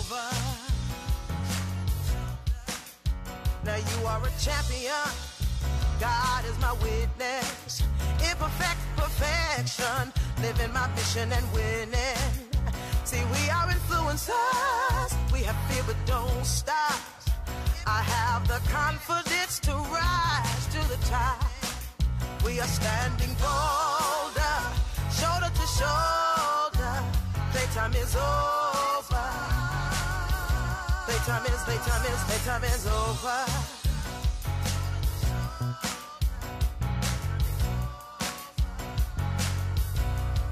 over. Now you are a champion. God is my witness. Imperfect perfection. Living my mission and winning. See, we are influencers. We have fear but don't stop. I have the confidence to rise to the top. We are standing bolder, shoulder to shoulder. Playtime is over. Playtime is over.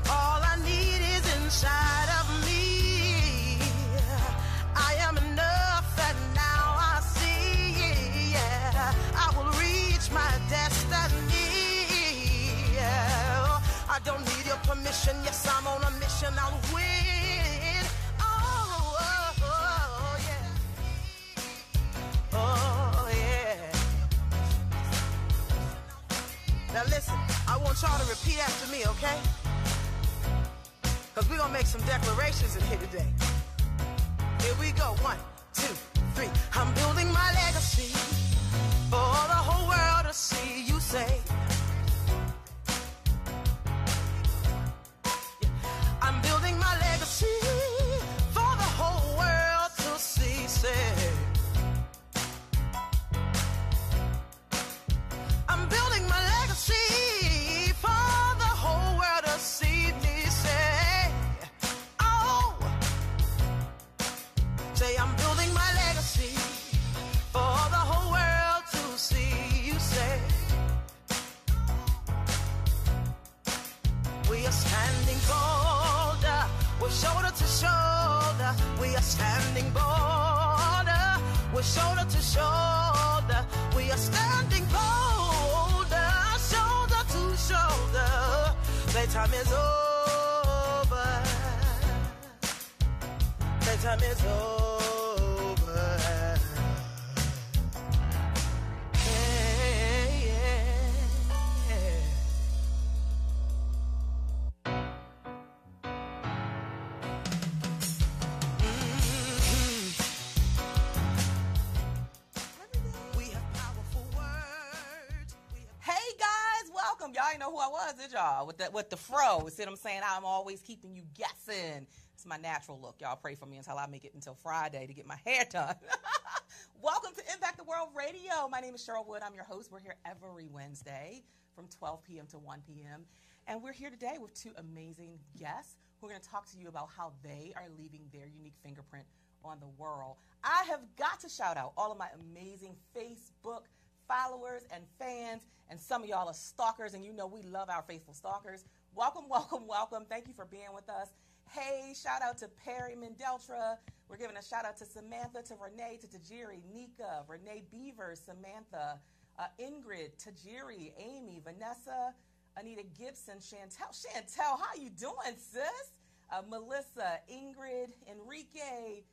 All I need is inside of me. I am enough and now I see. Yeah, I will reach my destiny. Yeah, I don't need your permission. Yes, I'm on a mission. I'll win. Oh, yeah. Oh, yeah. Now listen, I want y'all to repeat after me, okay? Because we're going to make some declarations in here today. Here we go. 1, 2, 3. I'm building my legacy for the whole world to see. You say, I'm building my legacy for the whole world to see. Say, I'm building my legacy for the whole world to see me. Say, oh, say I'm building my legacy for the whole world to see. You say, we are standing bolder, we're shoulder to shoulder. We are standing bolder, we're shoulder to shoulder. We are standing bolder, shoulder to shoulder. Playtime is over. Playtime is over. Yeah, yeah, yeah. We have powerful words. Hey guys, welcome. Y'all ain't know who I was, did y'all? With the fro. See what I'm saying? I'm always keeping you guessing. It's my natural look. Y'all pray for me until I make it until Friday to get my hair done. Welcome to Impact the World Radio. My name is Cheryl Wood. I'm your host. We're here every Wednesday from 12 p.m. to 1 p.m. And we're here today with two amazing guests who are going to talk to you about how they are leaving their unique fingerprint on the world. I have got to shout out all of my amazing Facebook followers and fans, and some of y'all are stalkers, and you know we love our faithful stalkers. Welcome, welcome, welcome. Thank you for being with us. Hey, shout out to Perry Mendeltra. We're giving a shout out to Samantha, to Renee, to Tajiri, Nika, Renee Beaver, Samantha, Ingrid, Tajiri, Amy, Vanessa, Anita Gibson, Chantel. Chantel, how you doing, sis? Melissa, Ingrid, Enrique,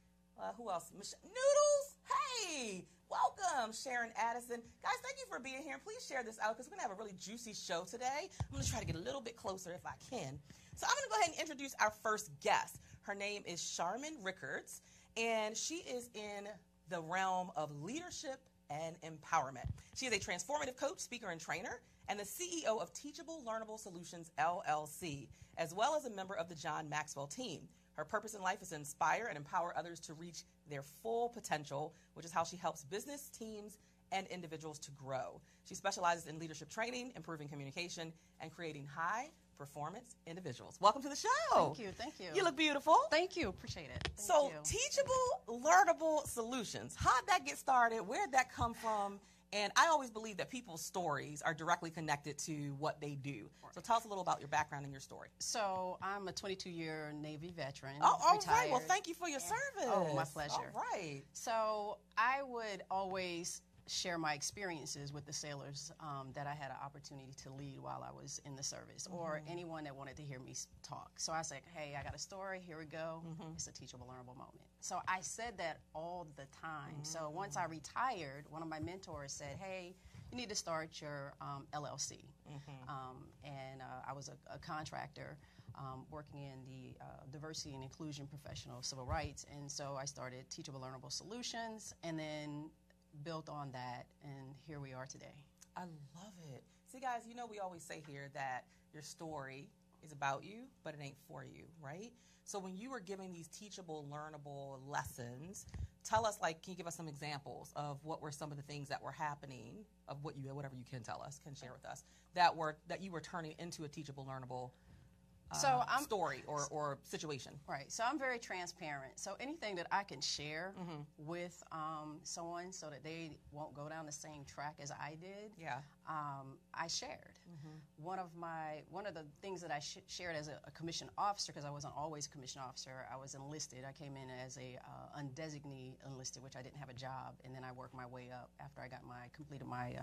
who else? Noodles, hey, welcome. Sharon Addison. Guys, thank you for being here. And please share this out because we're going to have a really juicy show today. I'm going to try to get a little bit closer if I can. So I'm going to go ahead and introduce our first guest. Her name is Charmin Rickards, and she is in the realm of leadership and empowerment. She is a transformative coach, speaker, and trainer, and the CEO of Teachable Learnable Solutions, LLC, as well as a member of the John Maxwell team. Her purpose in life is to inspire and empower others to reach their full potential, which is how she helps business, teams, and individuals to grow. She specializes in leadership training, improving communication, and creating high-performance individuals. Welcome to the show. Thank you, thank you. You look beautiful. Thank you, appreciate it. Thank So, you. Teachable Learnable Solutions. How'd that get started? Where'd that come from? And I always believe that people's stories are directly connected to what they do. So tell us a little about your background and your story. So I'm a 22-year Navy veteran. Oh, all retired. right. Well, thank you for your service. Oh, my pleasure. All right. So I would always share my experiences with the sailors that I had an opportunity to lead while I was in the service, or anyone that wanted to hear me talk. So I said, hey, I got a story, here we go. It's a teachable, learnable moment. So I said that all the time. So once I retired, one of my mentors said, hey, you need to start your LLC. And I was a contractor working in the diversity and inclusion professional civil rights. And so I started Teachable Learnable Solutions and then built on that, and here we are today. I love it. See, guys, you know we always say here that your story is about you, but it ain't for you, right? So when you were giving these teachable, learnable lessons, tell us, like, can you give us some examples of what were some of the things that were happening, of whatever you can tell us, can share with us, that you were turning into a teachable, learnable story or situation. Right. So I'm very transparent. So anything that I can share with someone so that they won't go down the same track as I did, I shared. One of the things that I shared as a commissioned officer, because I wasn't always a commissioned officer, I was enlisted. I came in as a undesignated enlisted, which I didn't have a job, and then I worked my way up after I completed my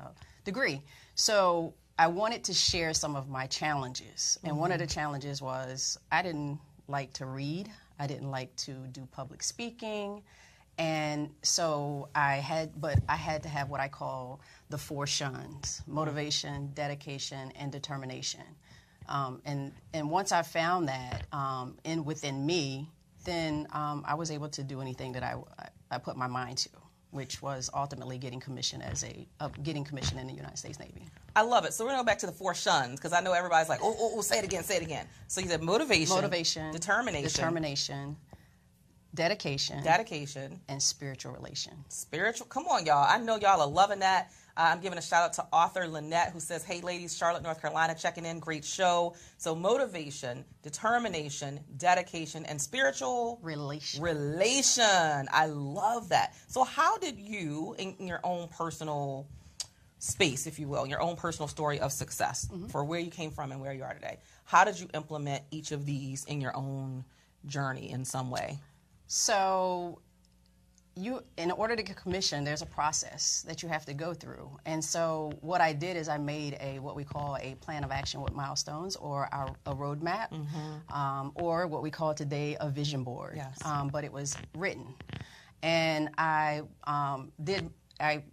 degree. So I wanted to share some of my challenges, and one of the challenges was I didn't like to read. I didn't like to do public speaking, and so I had to have what I call the 4 shuns: motivation, dedication, and determination. And once I found that within me, then I was able to do anything that I put my mind to, which was ultimately getting commissioned in the United States Navy. I love it. So we're going to go back to the 4 shuns, because I know everybody's like, oh, say it again. So you said motivation, determination, dedication, and spiritual relation. Come on, y'all. I know y'all are loving that. I'm giving a shout out to author Lynette, who says, hey, ladies, Charlotte, North Carolina, checking in. Great show. So motivation, determination, dedication, and spiritual relation. I love that. So how did you, in your own personal space, if you will, your own personal story of success for where you came from and where you are today, how did you implement each of these in your own journey in some way? So in order to get commissioned, there's a process that you have to go through. And so what I did is I made what we call a plan of action with milestones, or a roadmap, or what we call today a vision board. Yes. But it was written. And I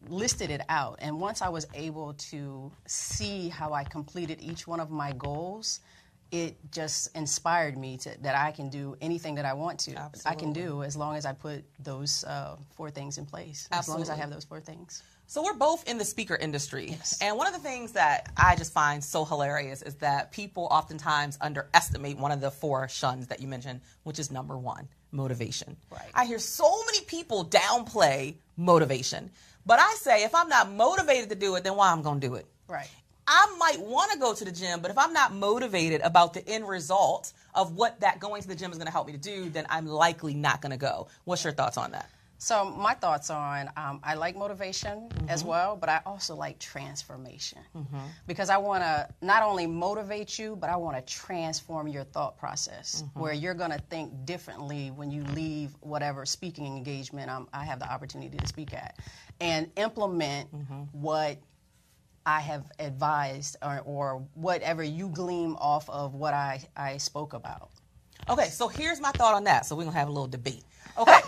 listed it out. And once I was able to see how I completed each one of my goals, it just inspired me that I can do anything that I want to. Absolutely. I can do, as long as I put those 4 things in place. Absolutely. As long as I have those 4 things. So we're both in the speaker industry. Yes. And one of the things that I just find so hilarious is that people oftentimes underestimate one of the 4 shuns that you mentioned, which is number 1, motivation. Right. I hear so many people downplay motivation. But I say, if I'm not motivated to do it, then why I'm going to do it? Right. I might want to go to the gym, but if I'm not motivated about the end result of what that going to the gym is going to help me to do, then I'm likely not going to go. What's your thoughts on that? So my thoughts on, I like motivation as well, but I also like transformation. Because I want to not only motivate you, but I want to transform your thought process, where you're going to think differently when you leave whatever speaking engagement I have the opportunity to speak at, and implement what I have advised, or whatever you glean off of what I spoke about. Okay, so here's my thought on that. So we're going to have a little debate. Okay,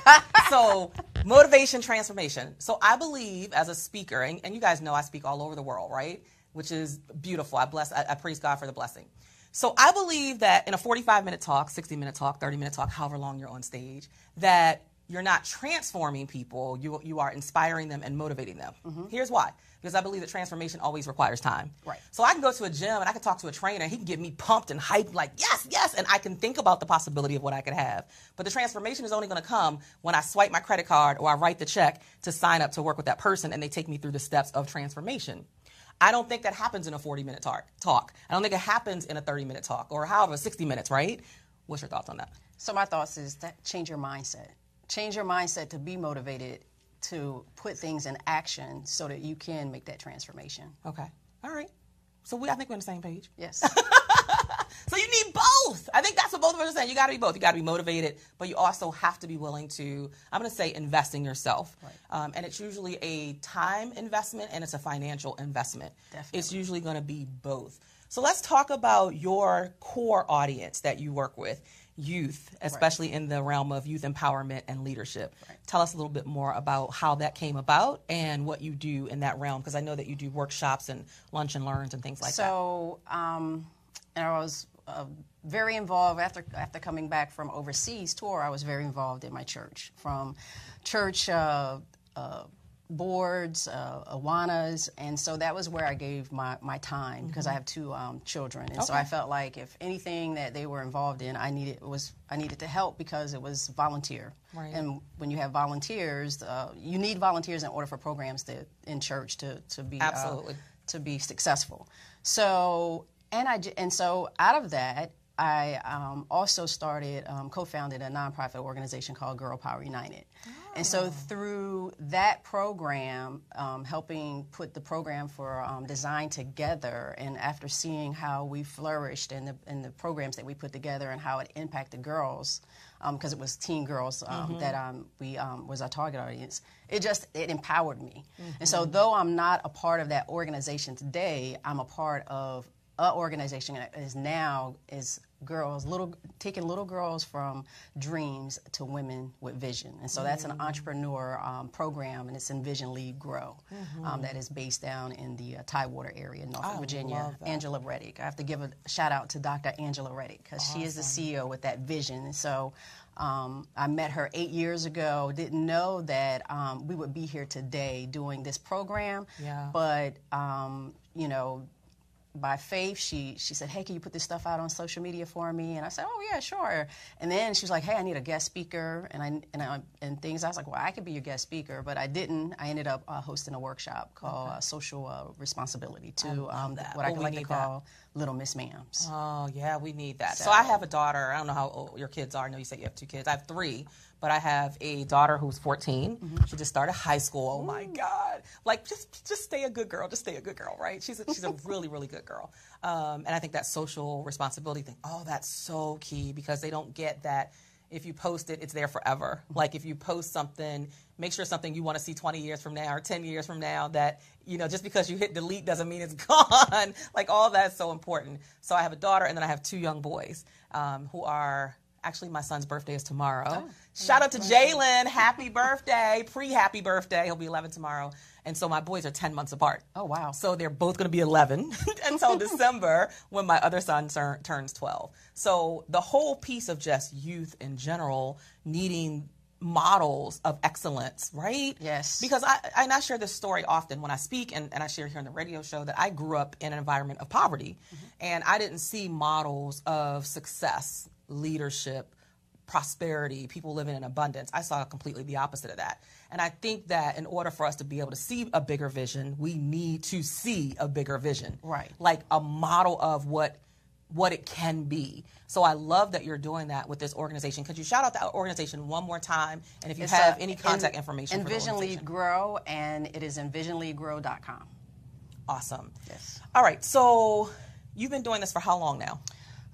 so motivation, transformation. So I believe as a speaker, and you guys know I speak all over the world, right? Which is beautiful. I praise God for the blessing. So I believe that in a 45-minute talk, 60-minute talk, 30-minute talk, however long you're on stage, that you're not transforming people, you are inspiring them and motivating them. Here's why. Because I believe that transformation always requires time. Right. So I can go to a gym and I can talk to a trainer, he can get me pumped and hyped like, yes, yes, and I can think about the possibility of what I could have. But the transformation is only going to come when I swipe my credit card or I write the check to sign up to work with that person and they take me through the steps of transformation. I don't think that happens in a 40-minute talk. I don't think it happens in a 30-minute talk or however, 60 minutes, right? What's your thoughts on that? So my thoughts is that change your mindset. Change your mindset to be motivated to put things in action so that you can make that transformation. Okay. All right. So I think we're on the same page. Yes. So you need both. I think that's what both of us are saying. You got to be both. You got to be motivated, but you also have to be willing to, I'm going to say, invest in yourself. Right. And it's usually a time investment and it's a financial investment. Definitely. It's usually going to be both. So let's talk about your core audience that you work with. Youth, especially right. in the realm of youth empowerment and leadership. Right. Tell us a little bit more about how that came about and what you do in that realm, because I know that you do workshops and lunch and learns and things like that. So, and I was very involved after coming back from overseas tour. I was very involved in my church, from church boards, Awanas, and so that was where I gave my time, because I have 2 children, and so I felt like if anything that they were involved in, I needed to help, because it was volunteer. Right. And when you have volunteers, you need volunteers in order for programs in church to be absolutely to be successful. So so out of that, I also started, co-founded a nonprofit organization called Girl Power United. Oh. And so through that program, helping put the program for design together, and after seeing how we flourished in the programs that we put together and how it impacted girls, because it was teen girls that we was our target audience, it empowered me. And so though I'm not a part of that organization today, I'm a part of an organization that is girls, taking little girls from dreams to women with vision. And so that's an entrepreneur program, and it's Envision, Lead, Grow, that is based down in the Tidewater area, Norfolk, Virginia. Angela Reddick. I have to give a shout out to Dr. Angela Reddick, because she is the CEO with that vision. And so I met her 8 years ago, didn't know that we would be here today doing this program, but you know, by faith, she said, hey, can you put this stuff out on social media for me? And I said, oh, yeah, sure. And then she was like, hey, I need a guest speaker and things. I was like, well, I could be your guest speaker, but I didn't. I ended up hosting a workshop called Social Responsibility to what I like to call Little Miss Ma'ams. Oh, yeah, we need that. So I have a daughter. I don't know how old your kids are. I know you said you have 2 kids. I have 3. But I have a daughter who's 14. She just started high school. Oh my God! Like just stay a good girl. Just stay a good girl, right? She's a really, really good girl. And I think that social responsibility thing. Oh, that's so key, because they don't get that. If you post it, it's there forever. Like if you post something, make sure something you want to see 20 years from now or 10 years from now, that, you know, just because you hit delete doesn't mean it's gone. Like all that's so important. So I have a daughter, and then I have 2 young boys who are. Actually, my son's birthday is tomorrow. Oh, shout out to Jalen. Happy birthday. Pre-happy birthday. He'll be 11 tomorrow. And so my boys are 10 months apart. Oh, wow. So they're both going to be 11 until December, when my other son turns 12. So the whole piece of just youth in general needing models of excellence, right? Yes. Because I share this story often when I speak, and I share here on the radio show, that I grew up in an environment of poverty, and I didn't see models of success, leadership, prosperity, people living in abundance. I saw completely the opposite of that. And I think that in order for us to be able to see a bigger vision, we need to see a bigger vision. Right. Like a model of what it can be. So I love that you're doing that with this organization. Could you shout out that organization one more time? And if you have any contact information for the Envision, organization. Lead, Grow, and it is envisionleadgrow.com. Awesome. Yes. All right. So you've been doing this for how long now?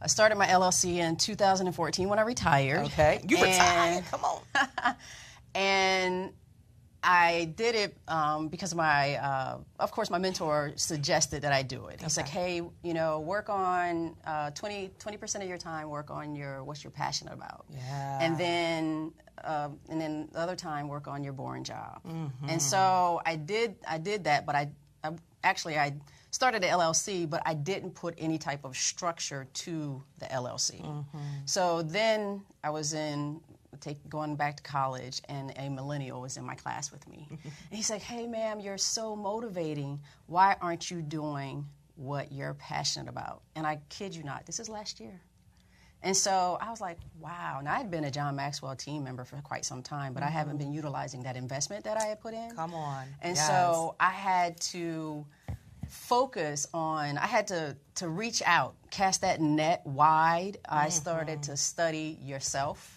I started my LLC in 2014 when I retired. Okay. You retired. Come on. And I did it because of course, my mentor suggested that I do it. He's like, hey, you know, work on 20% of your time, work on what's you're passionate about. Yeah. And then the other time, work on your boring job. And so I did that, but I started the LLC, but I didn't put any type of structure to the LLC. So then I was going back to college, and a millennial was in my class with me. And he's like, hey, ma'am, you're so motivating. Why aren't you doing what you're passionate about? And I kid you not, this is last year. And so I was like, wow. Now, I had been a John Maxwell team member for quite some time, but I haven't been utilizing that investment that I had put in. Come on. And so I had to focus on, I had to reach out, cast that net wide. I started to study yourself.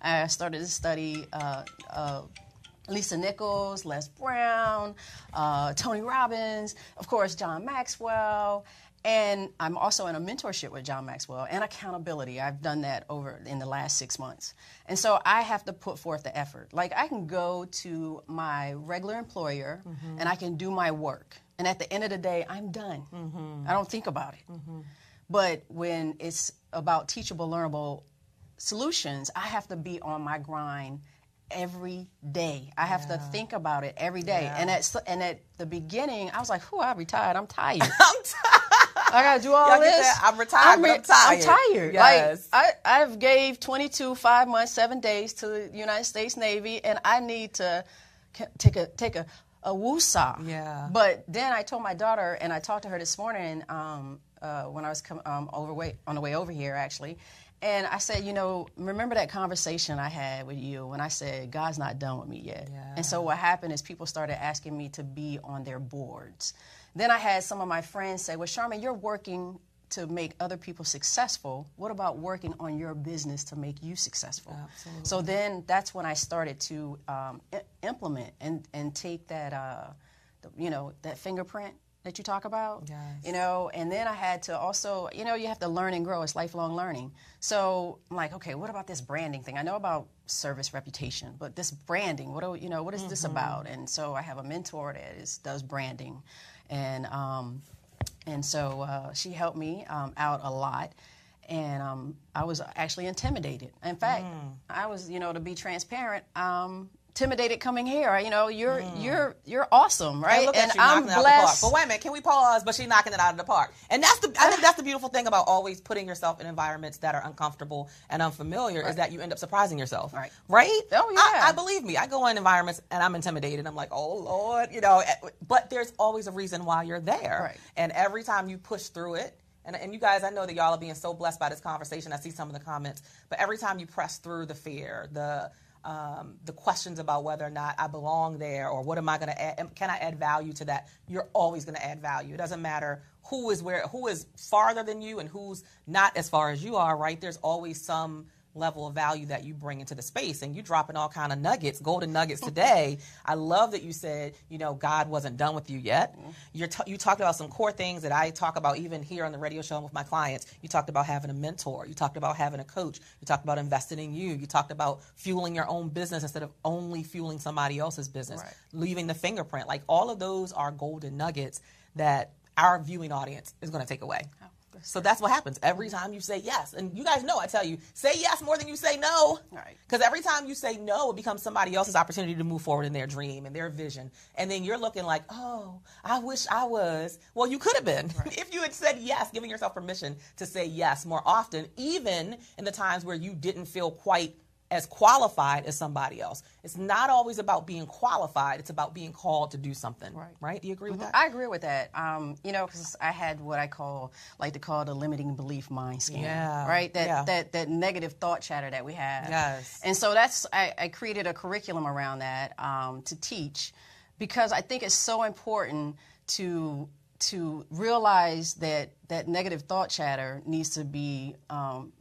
I started to study Lisa Nichols, Les Brown, Tony Robbins, of course, John Maxwell. And I'm also in a mentorship with John Maxwell and accountability. I've done that over in the last 6 months. And so I have to put forth the effort. Like, I can go to my regular employer and I can do my work. And at the end of the day, I'm done. I don't think about it. But when it's about teachable, learnable solutions, I have to be on my grind every day. I have to think about it every day. And at the beginning, I was like, I retired. I'm tired. I got to do all Y'all get this. that? I'm retired, but I'm tired. I'm tired. Yes. Like, I've gave 22, 5 months, 7 days to the United States Navy, and I need to take a woosah. Yeah. But then I told my daughter, and I talked to her this morning when I was on the way over here, actually. And I said, remember that conversation I had with you when I said, God's not done with me yet. Yeah. And so what happened is people started asking me to be on their boards. Then I had some of my friends say, well, Charmaine, you're working to make other people successful. What about working on your business to make you successful? Absolutely. So then that's when I started to implement and take that, that fingerprint that you talk about, Yes. and then I had to also, you have to learn and grow. It's lifelong learning. So I'm like, okay, what about this branding thing? I know about service reputation, but this branding, what is this about? And so I have a mentor that does branding, and so she helped me out a lot. And I was actually intimidated. In fact, I was, to be transparent, intimidated coming here. You're awesome, right? And look at you I'm knocking it out the park. But wait a minute, can we pause? But she's knocking it out of the park. And I think that's the beautiful thing about always putting yourself in environments that are uncomfortable and unfamiliar is that you end up surprising yourself. Right? Oh yeah. I believe me. I go in environments and I'm intimidated. I'm like, oh Lord, But there's always a reason why you're there. Right. And every time you push through it. And you guys, I know that y'all are being so blessed by this conversation. I see some of the comments. But every time you press through the fear, the questions about whether or not I belong there or what am I going to add, can I add value to that, you're always going to add value. It doesn't matter who is farther than you and who's not as far as you are, right? There's always some level of value that you bring into the space, and you dropping all kind of nuggets, golden nuggets today. I love that you said, God wasn't done with you yet. You talked about some core things that I talk about even here on the radio show and with my clients. You talked about having a mentor. You talked about having a coach. You talked about investing in you. You talked about fueling your own business instead of only fueling somebody else's business, right. Leaving the fingerprint. Like all of those are golden nuggets that our viewing audience is going to take away. Oh. So that's what happens every time you say yes. And you guys know, I tell you, say yes more than you say no. Right. Because every time you say no, it becomes somebody else's opportunity to move forward in their dream and their vision. And then you're looking like, oh, I wish I was. Well, you could have been. Right. If you had said yes, giving yourself permission to say yes more often, even in the times where you didn't feel quite as qualified as somebody else. It's not always about being qualified. It's about being called to do something. Right? Do you agree with that? I agree with that. Because I had what I like to call the limiting belief mind scan. Yeah. Right? That negative thought chatter that we have. Yes. And so I created a curriculum around that to teach, because I think it's so important to realize that negative thought chatter needs to be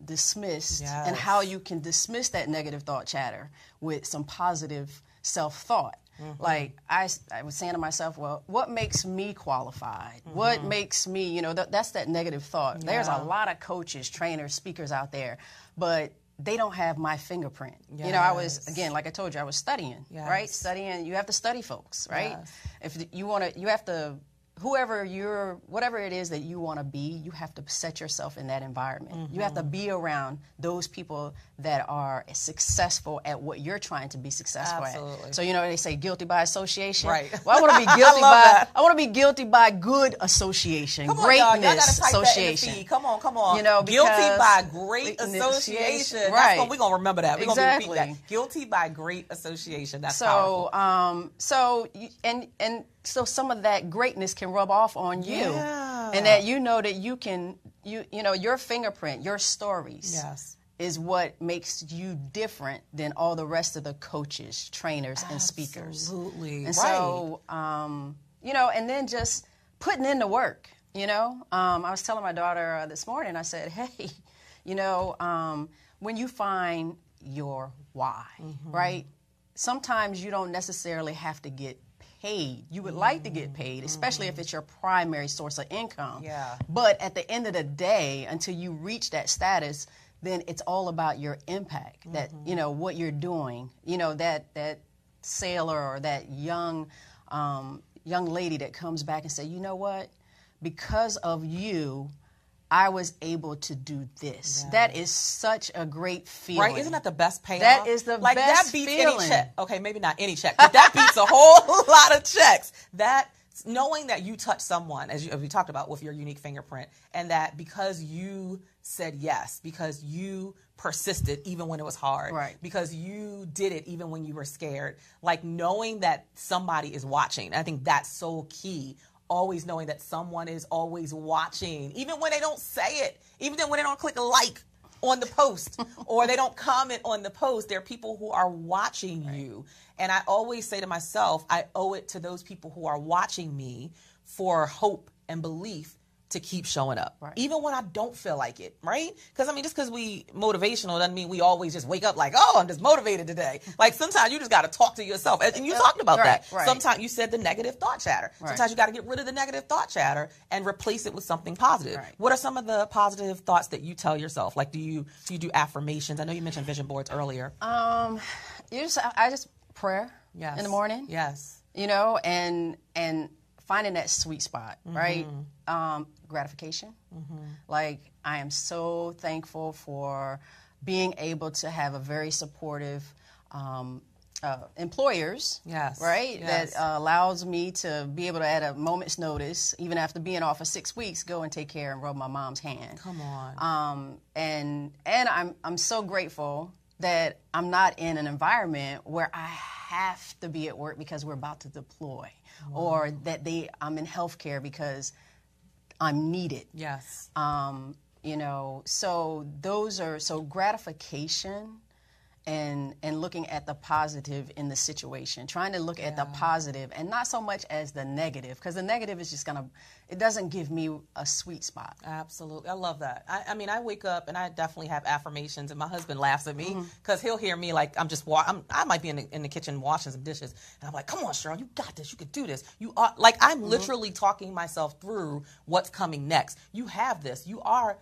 dismissed, yes. and how you can dismiss that negative thought chatter with some positive self-thought. Mm-hmm. Like I was saying to myself, well, what makes me qualified? Mm-hmm. What makes me, that's that negative thought. Yeah. There's a lot of coaches, trainers, speakers out there, but they don't have my fingerprint. Yes. I was, again, like I told you, I was studying, yes. right? Studying, you have to study folks, right? Yes. If you have to, whatever it is that you want to be, you have to set yourself in that environment. Mm-hmm. You have to be around those people that are successful at what you're trying to be successful Absolutely. at. So they say guilty by association. Right. Well, I want to be guilty I want to be guilty by good association, come on, greatness y'all gotta type association. That in the feed. Come on. Because guilty by great association. Right. We're gonna remember that. We're exactly. gonna repeat that. Guilty by great association. That's so powerful. So some of that greatness can rub off on you, yeah. and that that you can your fingerprint, your stories, yes. is what makes you different than all the rest of the coaches, trainers, and speakers. Absolutely. And right. so and then just putting in the work. I was telling my daughter this morning. I said, hey, when you find your why, mm-hmm. right? Sometimes you don't necessarily have to get paid. You would like to get paid, especially if it's your primary source of income. Yeah. But at the end of the day, until you reach that status, then it's all about your impact. That what you're doing. That sailor or that young lady that comes back and say, you know what? Because of you, I was able to do this. Yes. That is such a great feeling. Right? Isn't that the best payoff? That is the best that beats feeling. Any check. Okay, maybe not any check, but that beats a whole lot of checks. That knowing that you touched someone, as we talked about with your unique fingerprint, and that because you said yes, because you persisted even when it was hard, right, because you did it even when you were scared, like knowing that somebody is watching. I think that's so key. Always knowing that someone is always watching, even when they don't say it, even when they don't click a like on the post or they don't comment on the post. There are people who are watching you. And I always say to myself, I owe it to those people who are watching me for hope and belief to keep showing up, even when I don't feel like it, right? Because, I mean, just because we motivational doesn't mean we always just wake up like, oh, I'm just motivated today. Like, sometimes you just got to talk to yourself. And you talked about that. Right. Sometimes you said the negative thought chatter. Sometimes you got to get rid of the negative thought chatter and replace it with something positive. What are some of the positive thoughts that you tell yourself? Like, do you do affirmations? I know you mentioned vision boards earlier. I just prayer in the morning. Yes. You know, and finding that sweet spot, right? Gratification. Like, I am so thankful for being able to have a very supportive employers, right? That allows me to be able to, at a moment's notice, even after being off for 6 weeks, go and take care and rub my mom's hand. Come on. And I'm so grateful that I'm not in an environment where I have to be at work because we're about to deploy, or that I'm in healthcare because I'm needed. Yes. You know, so gratification and looking at the positive in the situation, trying to look at the positive and not so much as the negative, because the negative is just it doesn't give me a sweet spot. Absolutely. I love that. I mean, I wake up and I definitely have affirmations, and my husband laughs at me because he'll hear me like I'm just I might be in the kitchen washing some dishes, and I'm like, come on, Cheryl, you got this. You can do this. You are, like, I'm literally talking myself through what's coming next. You have this. You are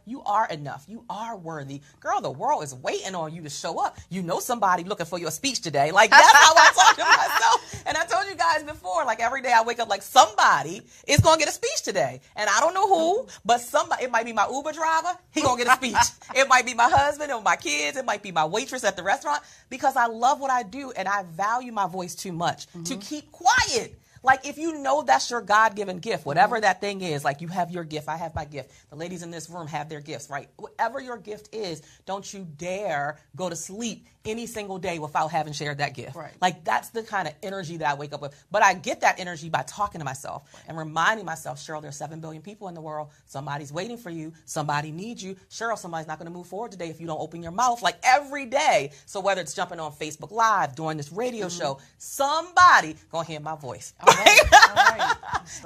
enough. You are worthy. Girl, the world is waiting on you to show up. You know somebody looking for your speech today. Like, that's how I talk to myself. And I told you guys before, like, every day I wake up like somebody is going to get a speech today. And I don't know who, but somebody, it might be my Uber driver, he going to get a speech. It might be my husband or my kids. It might be my waitress at the restaurant, because I love what I do and I value my voice too much to keep quiet. Like, if you know that's your God-given gift, whatever that thing is, like, you have your gift, I have my gift. The ladies in this room have their gifts, right? Whatever your gift is, don't you dare go to sleep any single day without having shared that gift. Right. Like, that's the kind of energy that I wake up with. But I get that energy by talking to myself and reminding myself, Cheryl, there's 7 billion people in the world. Somebody's waiting for you. Somebody needs you. Cheryl, somebody's not going to move forward today if you don't open your mouth, like, every day. So whether it's jumping on Facebook Live, doing this radio show, somebody going to hear my voice. All right.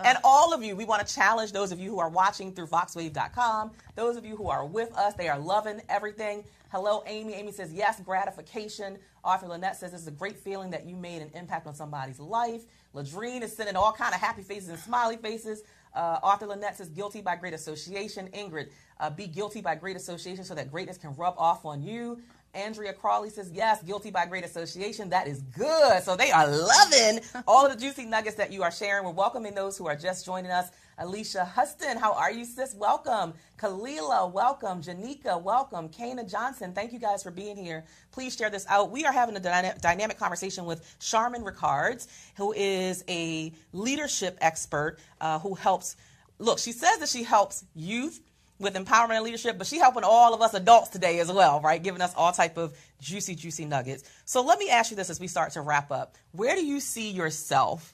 And all of you, we want to challenge those of you who are watching through voxwave.com. Those of you who are with us, they are loving everything. Hello, Amy. Amy says, yes, gratification. Arthur Lynette says, it's a great feeling that you made an impact on somebody's life. Ladrine is sending all kind of happy faces and smiley faces. Arthur Lynette says, guilty by great association. Ingrid, be guilty by great association so that greatness can rub off on you. Andrea Crawley says, yes, guilty by great association. That is good. So they are loving all of the juicy nuggets that you are sharing. We're welcoming those who are just joining us. Alicia Huston, how are you, sis? Welcome. Kalila, welcome. Janika, welcome. Kana Johnson, thank you guys for being here. Please share this out. We are having a dynamic conversation with Charmin Ricards, who is a leadership expert who helps, look, she says that she helps youth with empowerment and leadership, but she's helping all of us adults today as well, right? Giving us all type of juicy, juicy nuggets. So let me ask you this as we start to wrap up. Where do you see yourself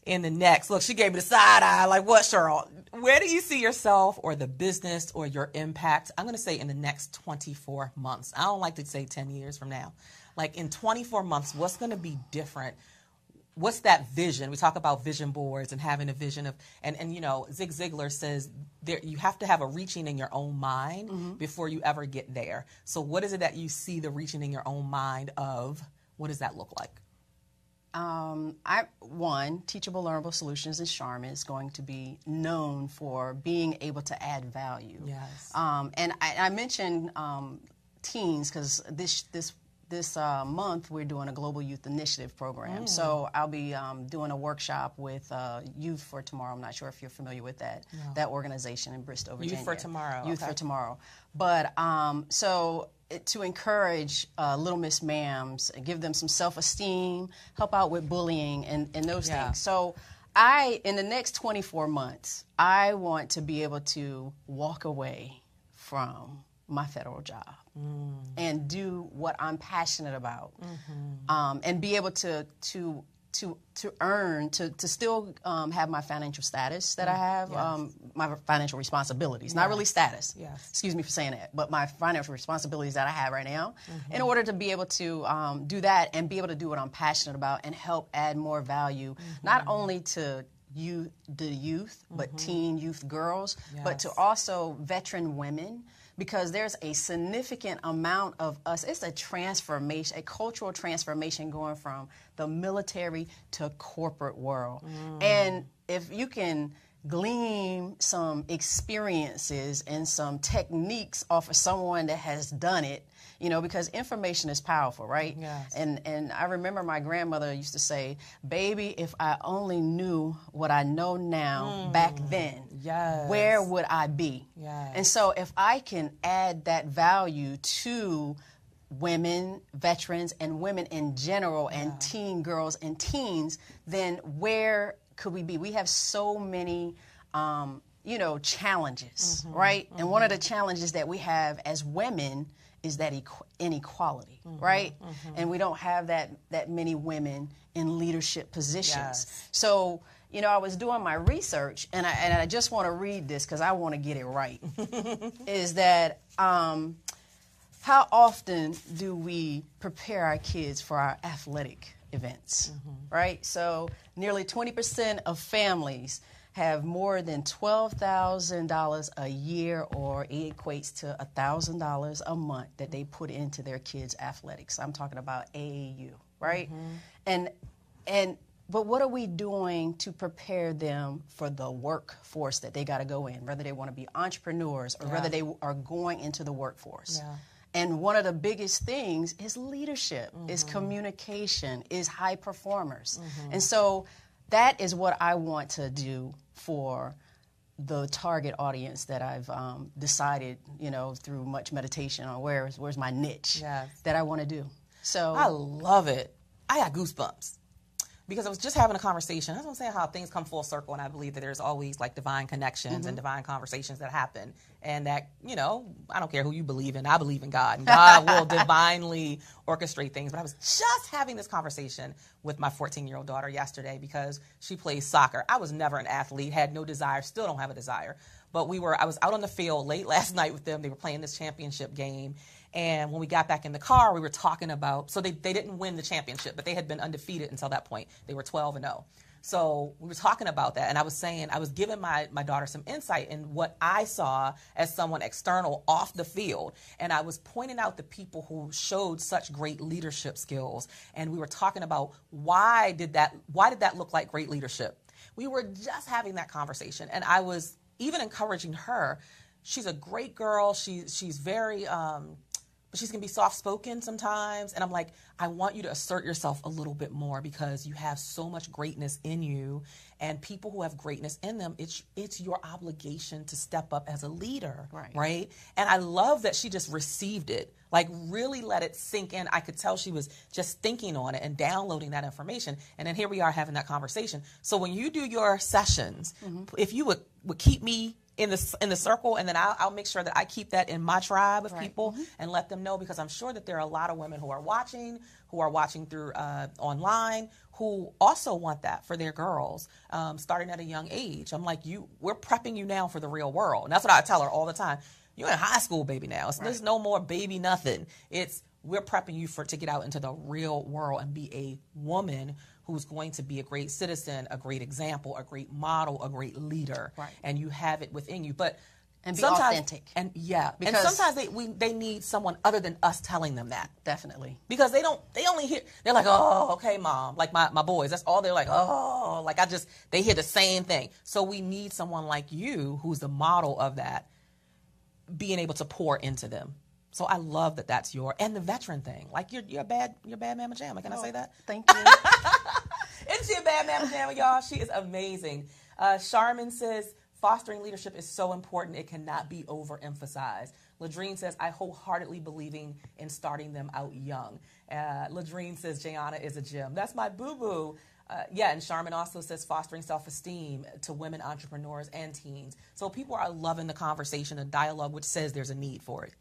in the next, look, she gave me the side eye, like, what, Cheryl? Where do you see yourself or the business or your impact? I'm going to say in the next 24 months. I don't like to say 10 years from now. Like, in 24 months, what's going to be different? What's that vision? We talk about vision boards and having a vision of, and you know, Zig Ziglar says you have to have a reaching in your own mind before you ever get there. So what is it that you see the reaching in your own mind of? What does that look like? Teachable, Learnable Solutions in Charmin is going to be known for being able to add value. Yes. And I mentioned teens because this month we're doing a Global Youth Initiative program. So I'll be doing a workshop with Youth for Tomorrow. I'm not sure if you're familiar with that organization in Bristol, Virginia. Youth for Tomorrow. Youth for Tomorrow. But to encourage Little Miss Ma'ams, give them some self-esteem, help out with bullying and those things. So in the next 24 months, I want to be able to walk away from my federal job and do what I'm passionate about, and be able to earn, to still have my financial status that I have, my financial responsibilities, not really status, excuse me for saying that, but my financial responsibilities that I have right now, in order to be able to do that and be able to do what I'm passionate about and help add more value, not only to the youth, but teen youth girls, but to also veteran women, because there's a significant amount of us. It's a transformation, a cultural transformation going from the military to corporate world. And if you can glean some experiences and some techniques off of someone that has done it, you know, because information is powerful, right? Yes. And I remember my grandmother used to say, baby, if I only knew what I know now back then, where would I be? And so if I can add that value to women, veterans, and women in general, and teen girls and teens, then where could we be? We have so many you know, challenges, right? And one of the challenges that we have as women is that inequality, right? And we don't have that many women in leadership positions. So, you know, I was doing my research, and I just want to read this because I want to get it right, is that how often do we prepare our kids for our athletic events, right? So nearly 20% of families have more than $12,000 a year, or it equates to $1,000 a month that they put into their kids' athletics. I'm talking about AAU, right? But what are we doing to prepare them for the workforce that they got to go in, whether they want to be entrepreneurs or whether they are going into the workforce? And one of the biggest things is leadership, is communication, is high performers. And so that is what I want to do for the target audience that I've decided, you know, through much meditation on where's my niche that I want to do. So I love it. I got goosebumps because I was just having a conversation. That's what I'm saying, how things come full circle, and I believe that there's always like divine connections and divine conversations that happen, and that, you know, I don't care who you believe in. I believe in God, and God will divinely orchestrate things. But I was just having this conversation with my 14-year-old daughter yesterday because she plays soccer. I was never an athlete, had no desire, still don't have a desire. But I was out on the field late last night with them. They were playing this championship game. And when we got back in the car, we were talking about, so they didn't win the championship, but they had been undefeated until that point. They were 12-0. So we were talking about that, and I was saying, I was giving my daughter some insight in what I saw as someone external off the field, and I was pointing out the people who showed such great leadership skills, and we were talking about why did that look like great leadership? We were just having that conversation, and I was even encouraging her. She's a great girl. She's very but she's going to be soft-spoken sometimes. And I'm like, I want you to assert yourself a little bit more because you have so much greatness in you. And people who have greatness in them, it's your obligation to step up as a leader, right? And I love that she just received it, like really let it sink in. I could tell she was just thinking on it and downloading that information. And then here we are having that conversation. So when you do your sessions, if you would keep me in the circle, and then I'll make sure that I keep that in my tribe of people and let them know, because I'm sure that there are a lot of women who are watching through online, who also want that for their girls, starting at a young age. I'm like, we're prepping you now for the real world. And that's what I tell her all the time. You're in high school, baby, now. There's no more baby nothing. We're prepping you to get out into the real world and be a woman who's going to be a great citizen, a great example, a great model, a great leader, and you have it within you. But and be authentic. And because and sometimes they need someone other than us telling them that. Definitely. Because they only hear, they're like, oh, okay, mom. Like my boys, that's all they're like, oh, like they hear the same thing. So we need someone like you who's the model of that, being able to pour into them. So I love that that's and the veteran thing. Like you're a bad Mama Jamma. Can I say that? Thank you. Isn't she a bad Mama Jamma, y'all? She is amazing. Charmin says, fostering leadership is so important. It cannot be overemphasized. Ladrine says, I wholeheartedly believing in starting them out young. Ladrine says, Jayana is a gem. That's my boo-boo. And Charmin also says fostering self-esteem to women entrepreneurs and teens. So people are loving the conversation and dialogue, which says there's a need for it.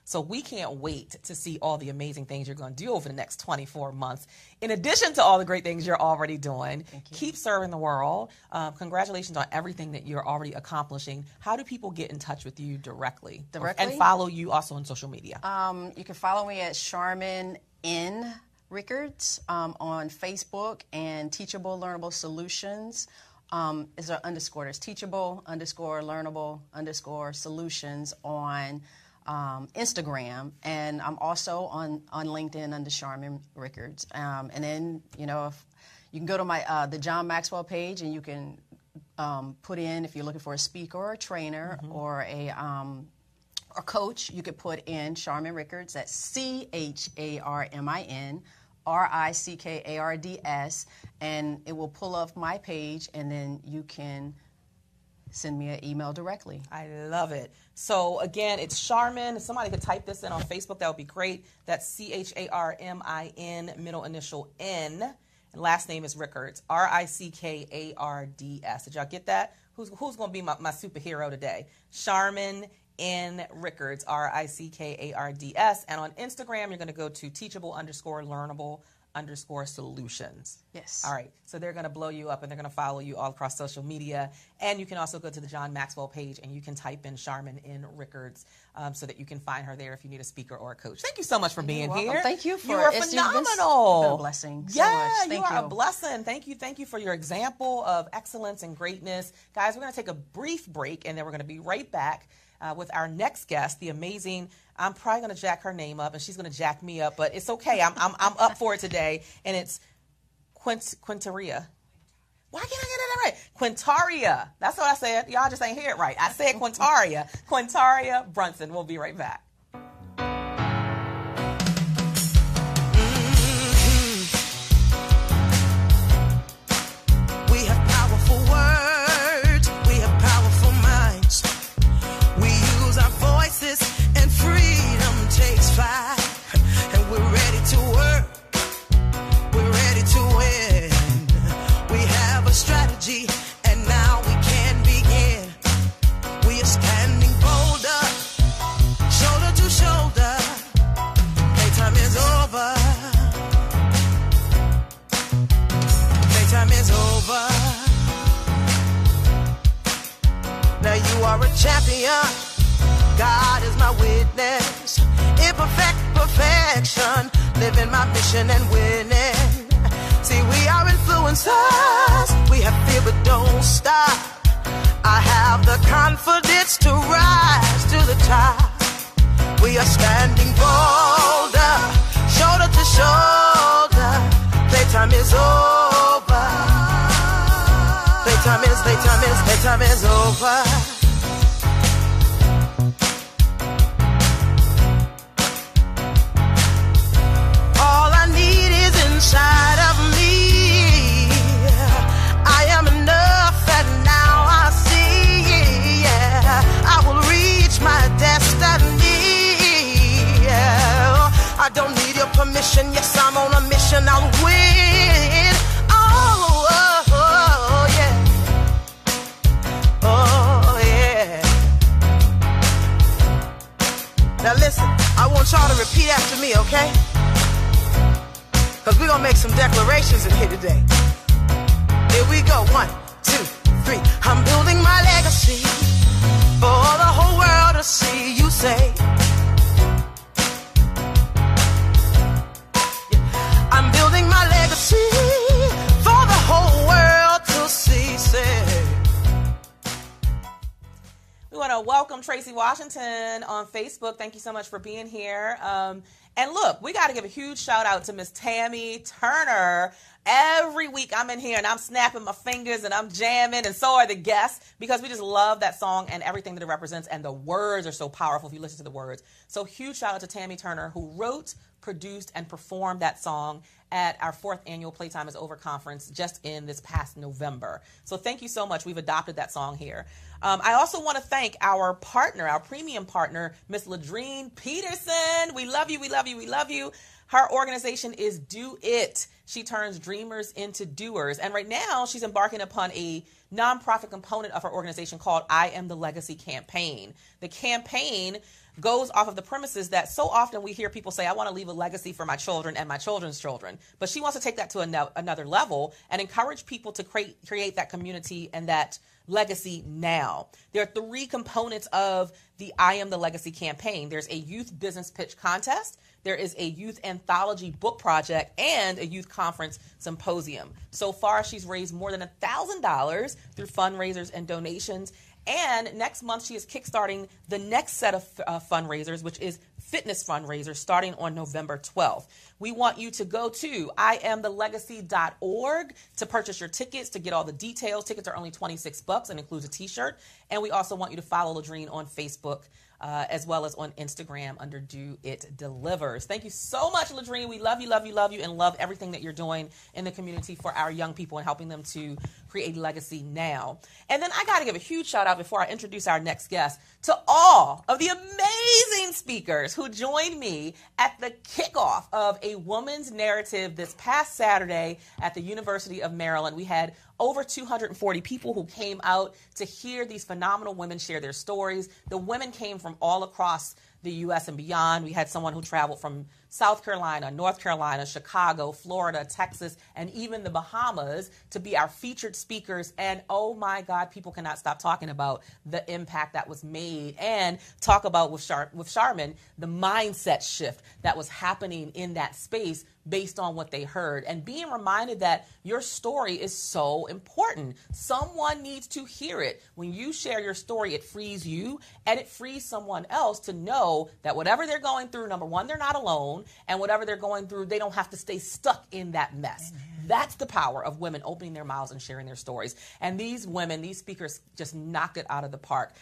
So we can't wait to see all the amazing things you're going to do over the next 24 months. In addition to all the great things you're already doing, keep serving the world. Congratulations on everything that you're already accomplishing. How do people get in touch with you directly? And follow you also on social media? You can follow me at Charmin N Rickards on Facebook, and Teachable Learnable Solutions is our underscore. There's Teachable _Learnable _Solutions on Instagram, and I'm also on LinkedIn under Charmin Rickards. And then, if you can go to my the John Maxwell page, and you can put in, if you're looking for a speaker or a trainer or a coach, you could put in Charmin Rickards. That's CHARMIN RICKARDS, and it will pull up my page, and then you can send me an email directly. I love it. So again, it's Charmin. If somebody could type this in on Facebook, that would be great. That's CHARMIN, middle initial N, and last name is Rickards, RICKARDS. Did y'all get that? Who's going to be my superhero today? Charmin N Rickards, RICKARDS. And on Instagram, you're going to go to Teachable _Learnable _Solutions. Yes. All right. So they're going to blow you up, and they're going to follow you all across social media. And you can also go to the John Maxwell page, and you can type in Charmin N Rickards so that you can find her there if you need a speaker or a coach. Thank you so much for being here. Thank you for you are phenomenal. Been a blessing. So much. You are a blessing. Thank you for your example of excellence and greatness. Guys, we're going to take a brief break, and then we're going to be right back with our next guest, the amazing, I'm probably going to jack her name up, and she's going to jack me up, but it's okay. I'm up for it today, and it's Quintaria. Why can't I get that right? Quintaria. That's what I said. Y'all just ain't hear it right. I said Quintaria. Quintaria Brunson. We'll be right back. We have powerful words. We have powerful minds. We use our voices, and freedom takes flight. And we're ready to work. We're ready to win. We have a strategy, and now we can begin. We are standing bolder, shoulder to shoulder. Playtime is over. Playtime is over. Now you are a champion. God is my witness. Imperfect perfection. Living my mission and winning. See, we are influencers. We have fear, but don't stop. I have the confidence to rise to the top. We are standing bolder, shoulder to shoulder. Playtime is over. Playtime is over. All I need is inside of me. I am enough, and now I see. Yeah, I will reach my destiny. Yeah, I don't need your permission. Yes, I'm on a mission. I'll win. Oh, oh, oh yeah. Oh yeah. Now listen, I want y'all to repeat after me, okay? Because we're going to make some declarations in here today. Here we go. 1, 2, 3. I'm building my legacy for the whole world to see. You say. Yeah. I'm building my legacy for the whole world to see. Say. We want to welcome Tracy Washington on Facebook. Thank you so much for being here. And look, we got to give a huge shout out to Miss Tammy Turner. Every week I'm in here and I'm snapping my fingers and I'm jamming, and so are the guests, because we just love that song and everything that it represents, and the words are so powerful if you listen to the words. So huge shout out to Tammy Turner, who wrote, produced, and performed that song at our 4th annual Playtime is Over conference just in this past November. So thank you so much. We've adopted that song here. I also want to thank our partner, our premium partner, Miss Ladrine Peterson. We love you, we love you, we love you. Her organization is Do It. She turns dreamers into doers. And right now, she's embarking upon a nonprofit component of her organization called I Am the Legacy campaign. The campaign goes off of the premises that so often we hear people say, I want to leave a legacy for my children and my children's children. But she wants to take that to another level and encourage people to create that community and that legacy now. There are 3 components of the I Am the Legacy campaign. There's a youth business pitch contest. There is a youth anthology book project and a youth conference symposium. So far, she's raised more than $1,000 through fundraisers and donations. And next month, she is kickstarting the next set of fundraisers, which is fitness fundraisers, starting on November 12th. We want you to go to IamTheLegacy.org to purchase your tickets, to get all the details. Tickets are only $26 and includes a t-shirt. And we also want you to follow Ladrine on Facebook, as well as on Instagram under Do It Delivers. Thank you so much, Ladrine. We love you, love you, love you, and love everything that you're doing in the community for our young people and helping them to create legacy now. And then I got to give a huge shout out before I introduce our next guest to all of the amazing speakers who joined me at the kickoff of A Woman's Narrative this past Saturday at the University of Maryland. We had over 240 people who came out to hear these phenomenal women share their stories. The women came from all across the U.S. and beyond. We had someone who traveled from South Carolina, North Carolina, Chicago, Florida, Texas, and even the Bahamas to be our featured speakers. And oh my God, people cannot stop talking about the impact that was made, and talk about with Charmin, the mindset shift that was happening in that space based on what they heard, and being reminded that your story is so important. Someone needs to hear it. When you share your story, it frees you and it frees someone else to know that whatever they're going through, number one, they're not alone, and whatever they're going through, they don't have to stay stuck in that mess. Amen. That's the power of women opening their mouths and sharing their stories. And these women, these speakers, just knocked it out of the park.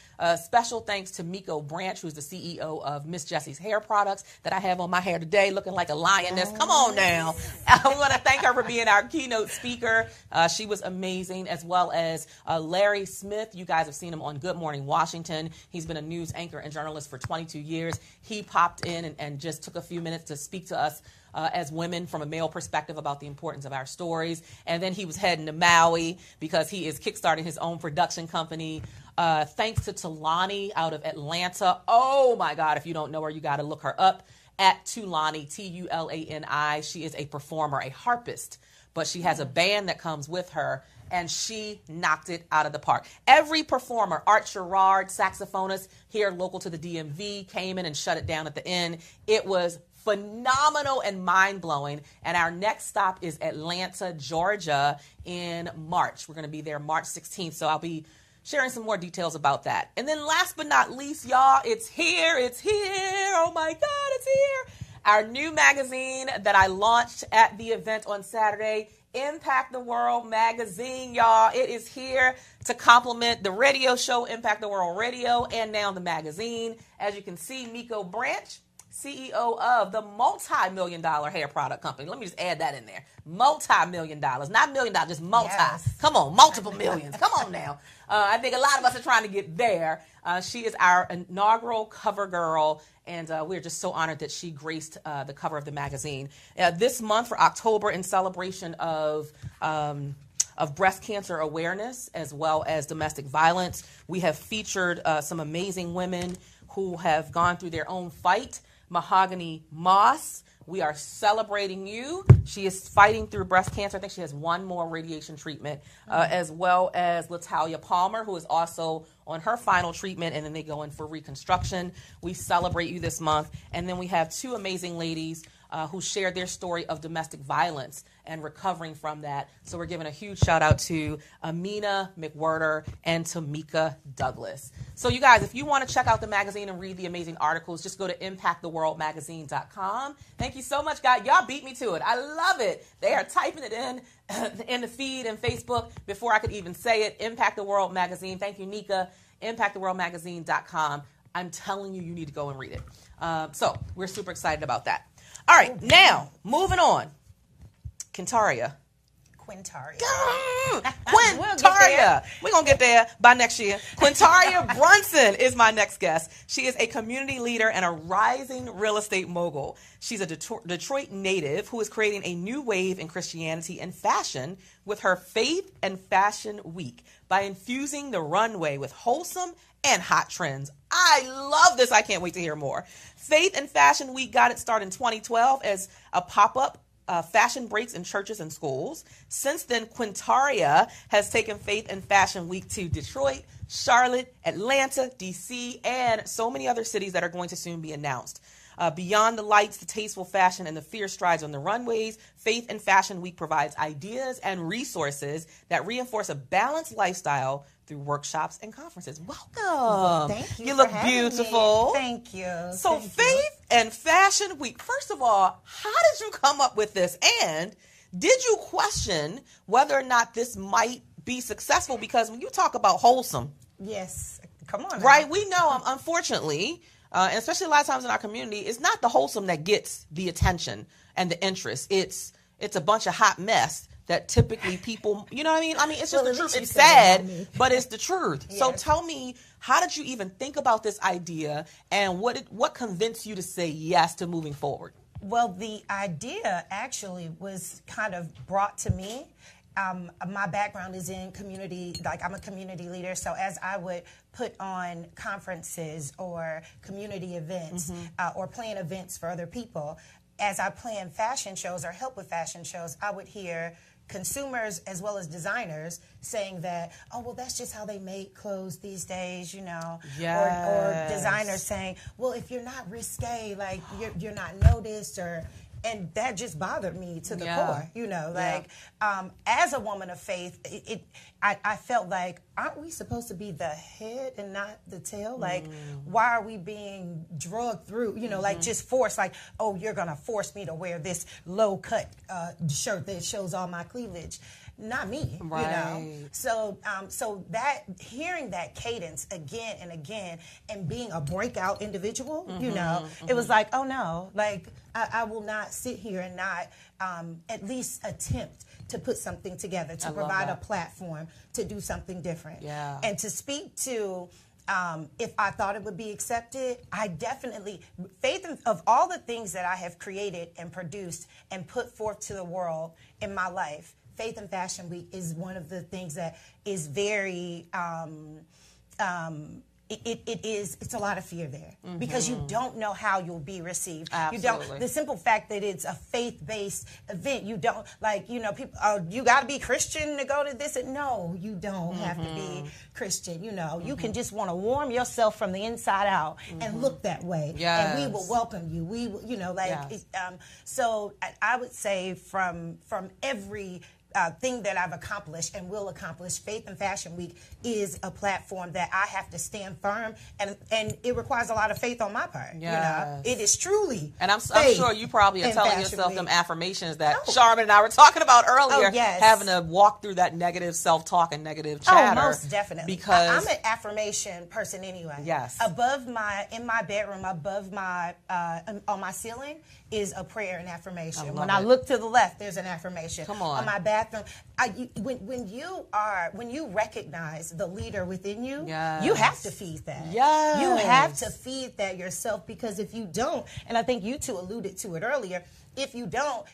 Special thanks to Miko Branch, who's the CEO of Miss Jessie's Hair Products, that I have on my hair today, looking like a lioness. Come on now. I want to thank her for being our keynote speaker. She was amazing, as well as Larry Smith. You guys have seen him on Good Morning Washington. He's been a news anchor and journalist for 22 years. He popped in and just took a few minutes to speak to us as women from a male perspective about the importance of our stories. And then he was heading to Maui because he is kickstarting his own production company. Thanks to Tulani out of Atlanta. Oh my God, if you don't know her, you got to look her up at Tulani, Tulani. She is a performer, a harpist, but she has a band that comes with her, and she knocked it out of the park. Every performer, Art Sherrard, saxophonist here local to the DMV, came in and shut it down at the end. It was phenomenal and mind-blowing. And our next stop is Atlanta, Georgia in March. We're going to be there March 16th, so I'll be sharing some more details about that. And then last but not least, y'all, it's here. It's here. Oh my God, it's here. Our new magazine that I launched at the event on Saturday, Impact the World magazine, y'all. It is here to complement the radio show, Impact the World Radio, and now the magazine. As you can see, Miko Branch, CEO of the multi-million-dollar hair product company. Let me just add that in there. Multi-million dollars. Not $1 million, just multi. Yes. Come on, multiple millions. Come on now. I think a lot of us are trying to get there. She is our inaugural cover girl, and we're just so honored that she graced the cover of the magazine. This month for October, in celebration of breast cancer awareness as well as domestic violence, we have featured some amazing women who have gone through their own fight. Mahogany Moss, we are celebrating you. She is fighting through breast cancer. I think she has one more radiation treatment, as well as Latalia Palmer, who is also on her final treatment, and then they go in for reconstruction. We celebrate you this month. And then we have two amazing ladies who shared their story of domestic violence and recovering from that. So we're giving a huge shout out to Amina McWhirter and Tamika Douglas. So you guys, if you want to check out the magazine and read the amazing articles, just go to impacttheworldmagazine.com. Thank you so much, guys. Y'all beat me to it. I love it. They are typing it in the feed and Facebook before I could even say it. Impact the World Magazine. Thank you, Nika. impacttheworldmagazine.com. I'm telling you, you need to go and read it. So we're super excited about that. All right, now, moving on. Kentaria, Quintaria. Quintaria. We're going to get there by next year. Quintaria Brunson is my next guest. She is a community leader and a rising real estate mogul. She's a Detroit native who is creating a new wave in Christianity and fashion with her Faith and Fashion Week by infusing the runway with wholesome and hot trends. I love this. I can't wait to hear more. Faith and Fashion Week got its start in 2012 as a pop-up fashion breaks in churches and schools. Since then, Quintaria has taken Faith and Fashion Week to Detroit, Charlotte, Atlanta, D.C., and so many other cities that are going to soon be announced. Beyond the lights, the tasteful fashion, and the fierce strides on the runways, Faith and Fashion Week provides ideas and resources that reinforce a balanced lifestyle through workshops and conferences. Welcome. Thank you. You look beautiful. Me. Thank you. So Faith and Fashion Week, first of all, how did you come up with this? And did you question whether or not this might be successful? Because when you talk about wholesome. Yes. Come on. Right. Now. We know, unfortunately, and especially a lot of times in our community, it's not the wholesome that gets the attention and the interest. It's a bunch of hot mess that typically people, you know what I mean? I mean, it's just the truth. It's sad, but it's the truth. Yes. So tell me, how did you even think about this idea, and what convinced you to say yes to moving forward? Well, the idea actually was kind of brought to me. My background is in community, like I'm a community leader, so as I would put on conferences or community events or plan events for other people, as I plan fashion shows or help with fashion shows, I would hear consumers as well as designers saying that, oh, well, that's just how they make clothes these days, you know. Yes. Or designers saying, well, if you're not risque, like you're not noticed, and that just bothered me to the core, you know, like as a woman of faith, I felt like, aren't we supposed to be the head and not the tail? Like, why are we being drugged through, you know, like just forced, like, oh, you're going to force me to wear this low cut shirt that shows all my cleavage. Not me, right. You know. So, so that hearing that cadence again and again, and being a breakout individual, you know, it was like, oh no, like I will not sit here and not at least attempt to put something together, to provide a platform, to do something different, and to speak to. If I thought it would be accepted, I definitely, of all the things that I have created and produced and put forth to the world in my life, Faith and Fashion Week is one of the things that is very, it's a lot of fear there because you don't know how you'll be received. Absolutely. You don't, the simple fact that it's a faith-based event, you don't, like, you know, people, you got to be Christian to go to this. No, you don't have to be Christian, you know. You can just want to warm yourself from the inside out and look that way. Yes. And we will welcome you. We will, you know, like, so I would say from every thing that I've accomplished and will accomplish, Faith and Fashion Week is a platform that I have to stand firm, and it requires a lot of faith on my part. Yes. You know, it is truly. And I'm sure you probably are telling yourself them affirmations that Charmin and I were talking about earlier. Oh, yes. Having to walk through that negative self-talk and negative chatter. Oh, most definitely. Because I'm an affirmation person anyway. Yes. In my bedroom, above my on my ceiling is a prayer and affirmation. When I look to the left, there's an affirmation. Come on. On my bathroom, when you recognize the leader within you, you have to feed that. Yes. You have to feed that yourself, because if you don't, and I think you two alluded to it earlier, if you don't,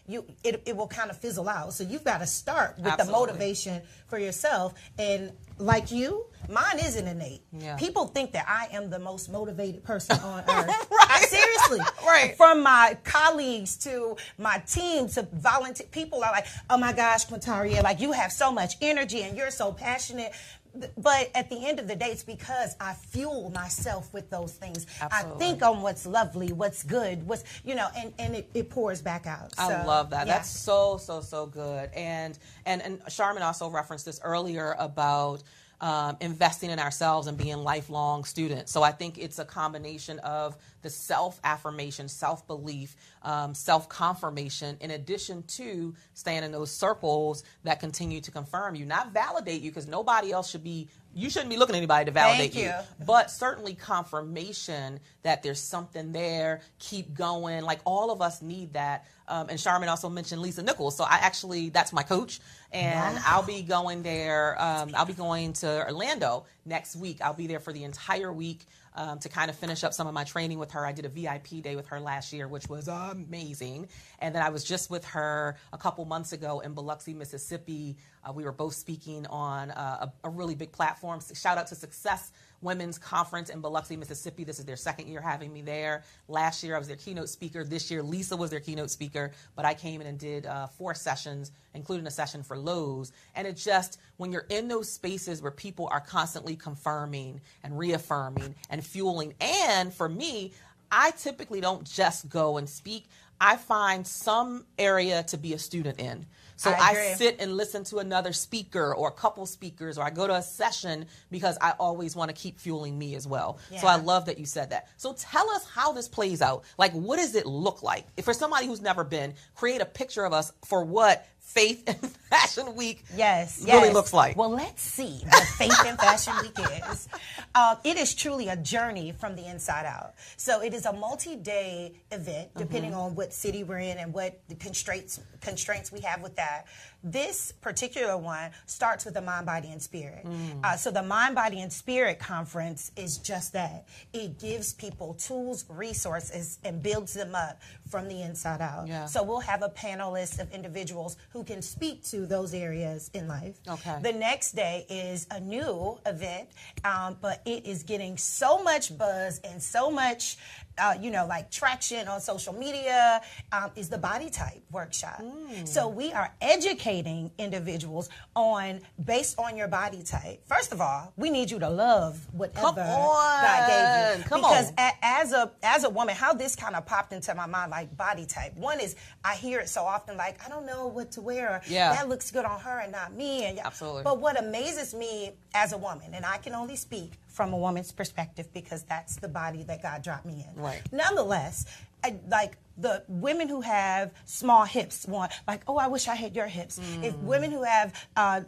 it will kind of fizzle out. So you've got to start with the motivation for yourself. And like you, mine isn't innate. Yeah. People think that I am the most motivated person on earth. Right. Seriously. Right. From my colleagues to my team to volunteer, people are like, oh my gosh, Quintaria, like you have so much energy and you're so passionate. But at the end of the day, it's because I fuel myself with those things. Absolutely. I think on what's lovely, what's good, what's, you know, and it pours back out. So, I love that. Yeah. That's so good. And Charmin also referenced this earlier about investing in ourselves and being lifelong students. So I think it's a combination of the self-affirmation, self-belief, self-confirmation, in addition to staying in those circles that continue to confirm you, not validate you, because nobody else should be, you shouldn't be looking at anybody to validate you. But certainly confirmation that there's something there, keep going. Like, all of us need that. And Charmin also mentioned Lisa Nichols. So that's my coach. And I'll be going there. I'll be going to Orlando next week. I'll be there for the entire week to kind of finish up some of my training with her. I did a VIP day with her last year, which was amazing. And then I was just with her a couple months ago in Biloxi, Mississippi. We were both speaking on a really big platform. Shout out to Success Women's Conference in Biloxi, Mississippi. This is their second year having me there. Last year, I was their keynote speaker. This year, Lisa was their keynote speaker. But I came in and did 4 sessions, including a session for Lowe's. And it just, when you're in those spaces where people are constantly confirming and reaffirming and fueling, and for me, I typically don't just go and speak. I find some area to be a student in. So I sit and listen to another speaker or a couple speakers, or I go to a session because I always want to keep fueling me as well. Yeah. So I love that you said that. So tell us how this plays out. Like, what does it look like? If for somebody who's never been, create a picture of us for what Faith and Fashion Week really looks like. Well, let's see what Faith and Fashion Week is. It is truly a journey from the inside out. So it is a multi-day event, depending on what city we're in and what the constraints we have with that. This particular one starts with the Mind, Body, and Spirit. So the Mind, Body, and Spirit Conference is just that. It gives people tools, resources, and builds them up from the inside out. Yeah. So we'll have a panelist of individuals who can speak to those areas in life. Okay. The next day is a new event, but it is getting so much buzz and so much like traction on social media, is the Body Type Workshop. So we are educating individuals based on your body type. First of all, we need you to love whatever God gave you. Because as a woman, how this kind of popped into my mind, like body type. One is, I hear it so often, like, I don't know what to wear. That looks good on her and not me. And absolutely. But what amazes me as a woman, and I can only speak from a woman's perspective because that's the body that God dropped me in. Right. Nonetheless, like the women who have small hips want, like, oh, I wish I had your hips. If women who have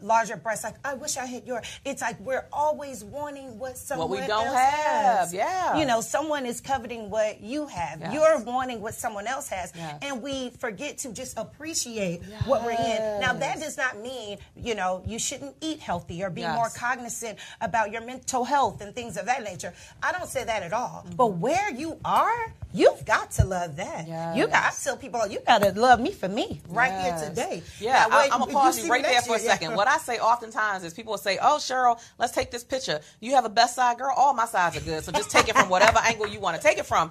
larger breasts, like, I wish I had your. It's like we're always wanting what someone else has. Yeah. You know, someone is coveting what you have. Yes. You're wanting what someone else has. Yes. And we forget to just appreciate what we're in. Now, that does not mean, you shouldn't eat healthy or be more cognizant about your mental health and things of that nature. I don't say that at all. But where you are, you've got to love that. Yes. I tell people, you got to love me for me right here today. Yeah, now, I'm going to pause you right there for a second. What I say oftentimes is people will say, oh, Cheryl, let's take this picture. You have a best side, girl? All my sides are good. So just take it from whatever angle you want to take it from.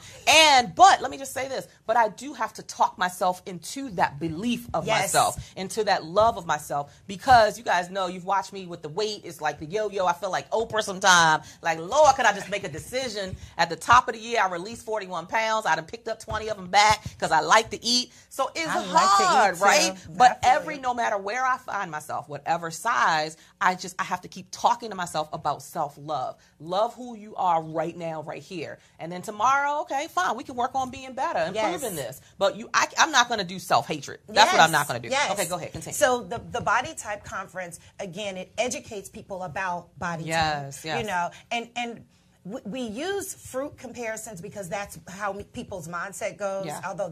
But let me just say this. But I do have to talk myself into that belief of myself, into that love of myself, because you guys know, you've watched me with the weight. It's like the yo-yo. I feel like Oprah sometimes. Like, Lord, could I just make a decision at the top of the year? I released 41 pounds. I done picked up 20 of them back because I like to eat. So it's hard, right? But no matter where I find myself, whatever size, I have to keep talking to myself about self-love. Love who you are right now, right here. And then tomorrow, okay, fine, we can work on being better, improving this. But I'm not going to do self-hatred. That's what I'm not going to do. Yes. Okay, go ahead, continue. So the Body Type Conference, again, it educates people about body type. Yes. And we use fruit comparisons because that's how people's mindset goes. Yeah. Although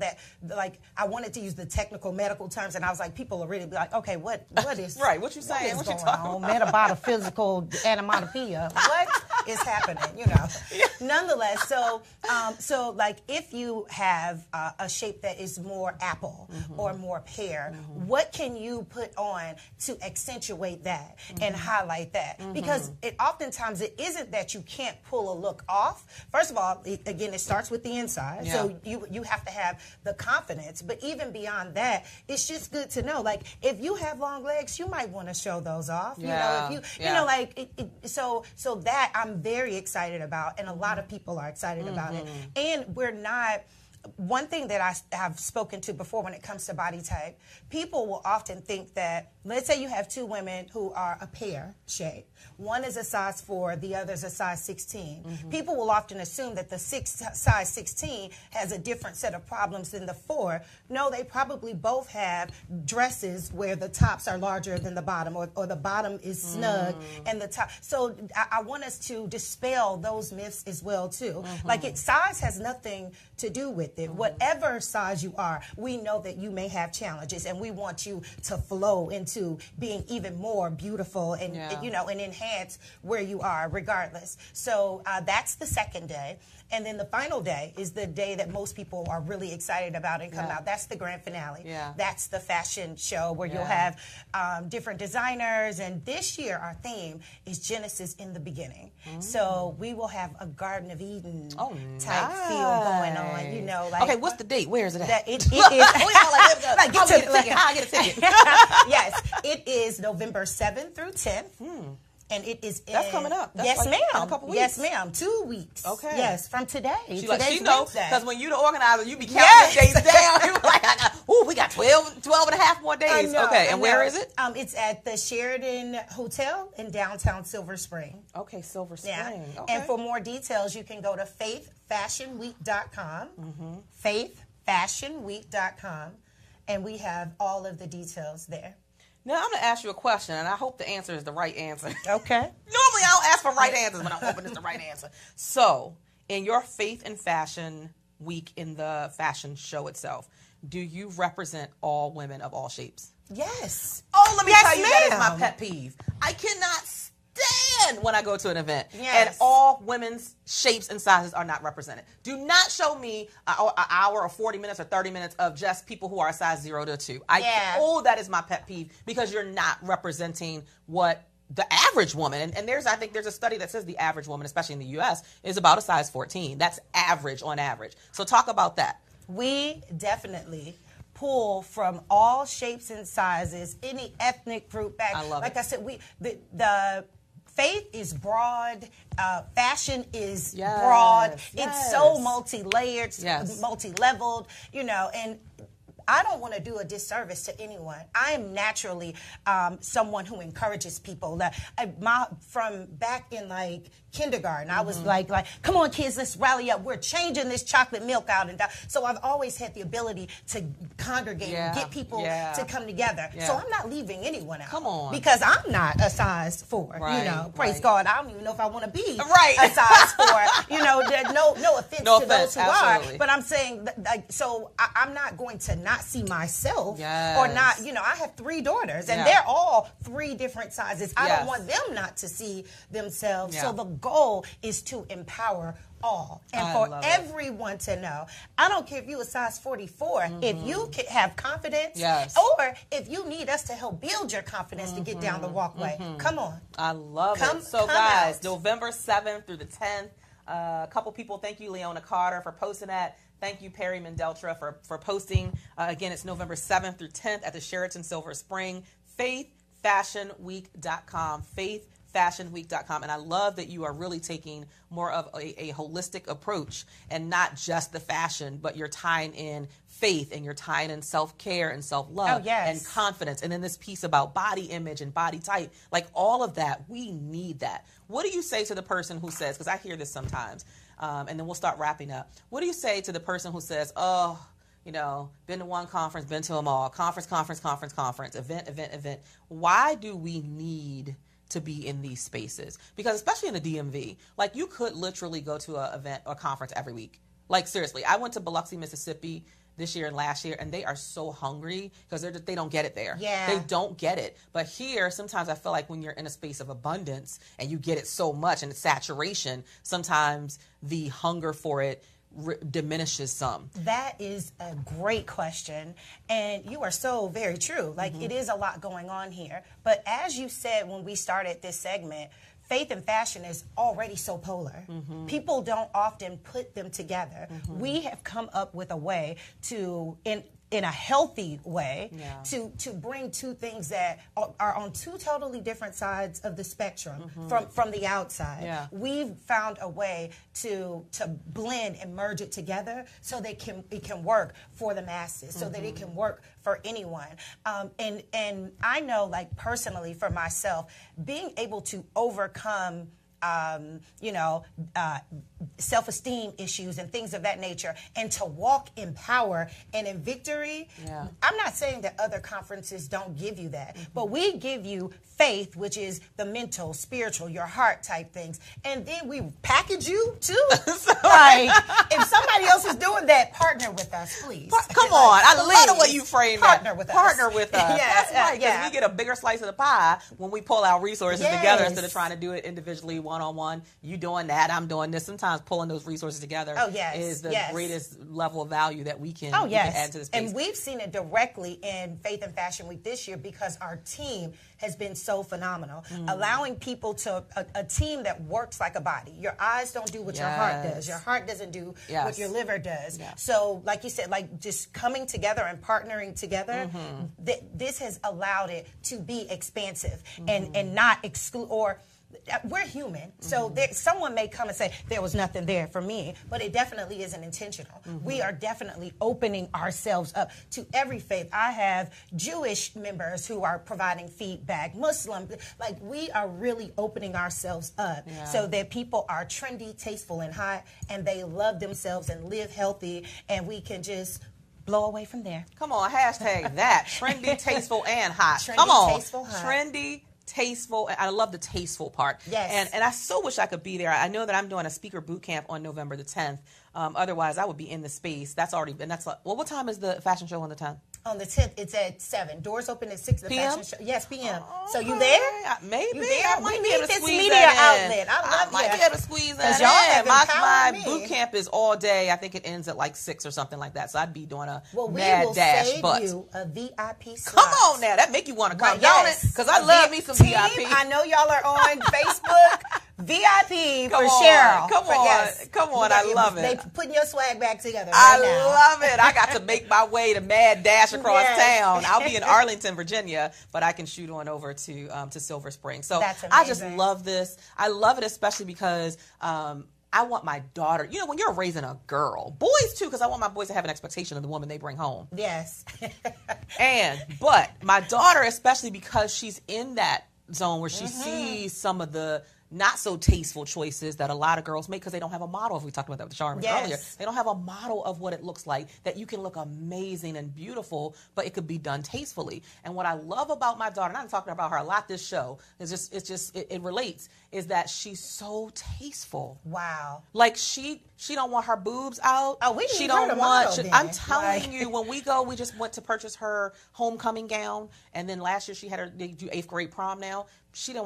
I wanted to use the technical medical terms, and I was like, people will really be like, okay, what is right? What you saying? What you talking about? Metabotophysical anomatopoeia. What is happening? Nonetheless, so like if you have a shape that is more apple or more pear, what can you put on to accentuate that and highlight that? Because oftentimes it isn't that you can't pull a look off. First of all, it starts with the inside. Yeah. So you have to have the confidence. But even beyond that, it's just good to know. Like, if you have long legs, you might want to show those off. Yeah. So that I'm very excited about, and a lot of people are excited about it. And we're not. One thing that I have spoken to before when it comes to body type, people will often think that let's say you have two women who are a pear shape. One is a size 4, the other is a size 16. People will often assume that the size 16 has a different set of problems than the 4. No, they probably both have dresses where the tops are larger than the bottom, or the bottom is snug and the top. So I want us to dispel those myths as well too. Like size has nothing to do with it. Whatever size you are, we know that you may have challenges, and we want you to flow into being even more beautiful and you know, and enhance where you are regardless. So that's the second day. And then the final day is the day that most people are really excited about and come out. That's the grand finale. That's the fashion show where you'll have different designers. And this year, our theme is Genesis in the beginning. So we will have a Garden of Eden type feel going on. You know, like, okay, what's the date? Where is it at? It is. I get a ticket. Yes, it is November 7th through 10th. And it is That's coming up. That's yes, like ma'am. in a couple weeks. Yes, ma'am. 2 weeks. Okay. Yes, from today. She Today's knows, Wednesday. because when you the organizer, you be counting days down. You like, we got 12 and a half more days. Know, okay, and where is it? It's at the Sheridan Hotel in downtown Silver Spring. Okay, Silver Spring. Yeah. Okay. And for more details, you can go to faithfashionweek.com. Faithfashionweek.com. And we have all of the details there. Now, I'm going to ask you a question, and I hope the answer is the right answer. Okay. Normally, I don't ask for right answers, but I'm hoping it's the right answer. So, in your Faith and Fashion Week in the fashion show itself, do you represent all women of all shapes? Yes. Oh, let me tell you, that is ma'am. my pet peeve. I cannot stand when I go to an event Yes. and all women's shapes and sizes are not represented. Do not show me an hour or 40 minutes or 30 minutes of just people who are a size 0 to 2. That is my pet peeve, because you're not representing what the average woman, and I think there's a study that says the average woman, especially in the U.S., is about a size 14. That's average on average. So talk about that. We definitely pull from all shapes and sizes, any ethnic group back. I love like it. I said, the faith is broad, fashion is broad. It's so multi-layered, multi-leveled, you know, and I don't want to do a disservice to anyone. I am naturally someone who encourages people. From back in like kindergarten, I was like, come on, kids, let's rally up. We're changing this chocolate milk out. And so I've always had the ability to congregate and get people to come together. So I'm not leaving anyone out. Come on. Because I'm not a size 4, you know. Praise God. I don't even know if I want to be a size 4. You know, no offense to those who are. But I'm saying, so I'm not going to not see myself or not, you know, I have 3 daughters and they're all 3 different sizes. I don't want them not to see themselves. So the goal is to empower all and for everyone to know. I don't care if you're a size 44, if you can have confidence or if you need us to help build your confidence to get down the walkway, come on. I love it. So guys, November 7th through the 10th, a couple people, thank you, Leona Carter, for posting that. Thank you, Perry Mendeltra, for posting. Again, it's November 7th through 10th at the Sheraton Silver Spring. FaithFashionWeek.com. FaithFashionWeek.com. And I love that you are really taking more of a holistic approach and not just the fashion, but you're tying in faith and you're tying in self-care and self-love and confidence. And then this piece about body image and body type, like all of that, we need that. What do you say to the person who says, because I hear this sometimes, and then we'll start wrapping up. What do you say to the person who says, oh, you know, been to one conference, been to them all, conference, event. Why do we need to be in these spaces? Because especially in the DMV, like you could literally go to an event or conference every week. Like seriously, I went to Biloxi, Mississippi this year and last year, and they are so hungry because they don't get it there. They don't get it. But here, sometimes I feel like when you're in a space of abundance and you get it so much and it's saturation, sometimes the hunger for it diminishes some. That is a great question, and you are so very true. Like it is a lot going on here. But as you said when we started this segment, faith and fashion is already so polar. People don't often put them together. We have come up with a way to in a healthy way Yeah. to bring two things that are on two totally different sides of the spectrum from the outside. Yeah. We've found a way to blend and merge it together so that it can work for the masses, so that it can work for anyone. And I know, like, personally for myself, being able to overcome self-esteem issues and things of that nature, and to walk in power and in victory. Yeah. I'm not saying that other conferences don't give you that, but we give you faith, which is the mental, spiritual, your heart type things, and then we package you too. Like, if somebody else is doing that, partner with us, please. Come on, I love the way you frame partner that. With us. Partner with us. Yeah, That's right, because we get a bigger slice of the pie when we pull our resources together instead of trying to do it individually, one-on-one. You doing that, I'm doing this. Sometimes pulling those resources together is the greatest level of value that we can add to the space. And we've seen it directly in Faith and Fashion Week this year because our team has been so phenomenal. Allowing people to, a team that works like a body. Your eyes don't do what your heart does. Your heart doesn't do what your liver does. Yeah. So, like you said, like just coming together and partnering together, this has allowed it to be expansive and not exclude, or we're human, so someone may come and say there was nothing there for me, but it definitely isn't intentional. We are definitely opening ourselves up to every faith. I have Jewish members who are providing feedback, Muslim, like we are really opening ourselves up so that people are trendy, tasteful, and hot, and they love themselves and live healthy, and we can just blow away from there. Come on, hashtag that. Trendy, tasteful, and hot. Trendy, Come on. Tasteful, hot. Trendy, tasteful. I love the tasteful part. Yes. And I so wish I could be there. I know that I'm doing a speaker boot camp on November the 10th. Otherwise, I would be in the space. That's already been. That's like, well, what time is the fashion show on the 10th? On the 10th, it's at 7. Doors open at 6. The PM? fashion show. Yes, PM. Okay. So you there? Maybe. You there? I might We be need able to this squeeze media that in. outlet. I love might you. be able to squeeze that y'all have in. My empowered me. boot camp is all day. I think it ends at like 6 or something like that. So I'd be doing a Well, we mad will dash. save But you a VIP slot. come on now, that make you want to come, Right, don't yes. it? Because I love me some Team, VIP. I know y'all are on Facebook. VIP Come for on, Cheryl. come on, come on, I love it. They putting your swag back together I right now. love it. I got to make my way to mad dash across Yes. town. I'll be in Arlington, Virginia, but I can shoot on over to Silver Spring. So That's I just amazing. love this. I love it especially because I want my daughter, you know, when you're raising a girl, boys too, because I want my boys to have an expectation of the woman they bring home. Yes. But my daughter, especially because she's in that zone where she sees some of the not so tasteful choices that a lot of girls make because they don't have a model. If we talked about that with Charmin earlier, they don't have a model of what it looks like, that you can look amazing and beautiful, but it could be done tastefully. And what I love about my daughter, and I'm talking about her a lot this show, it relates, is that she's so tasteful. Wow. Like she don't want her boobs out. Oh, we didn't she even don't heard a want. model then. I'm telling Like- you, when we go, we just went to purchase her homecoming gown, and then last year they do 8th grade prom now. She don't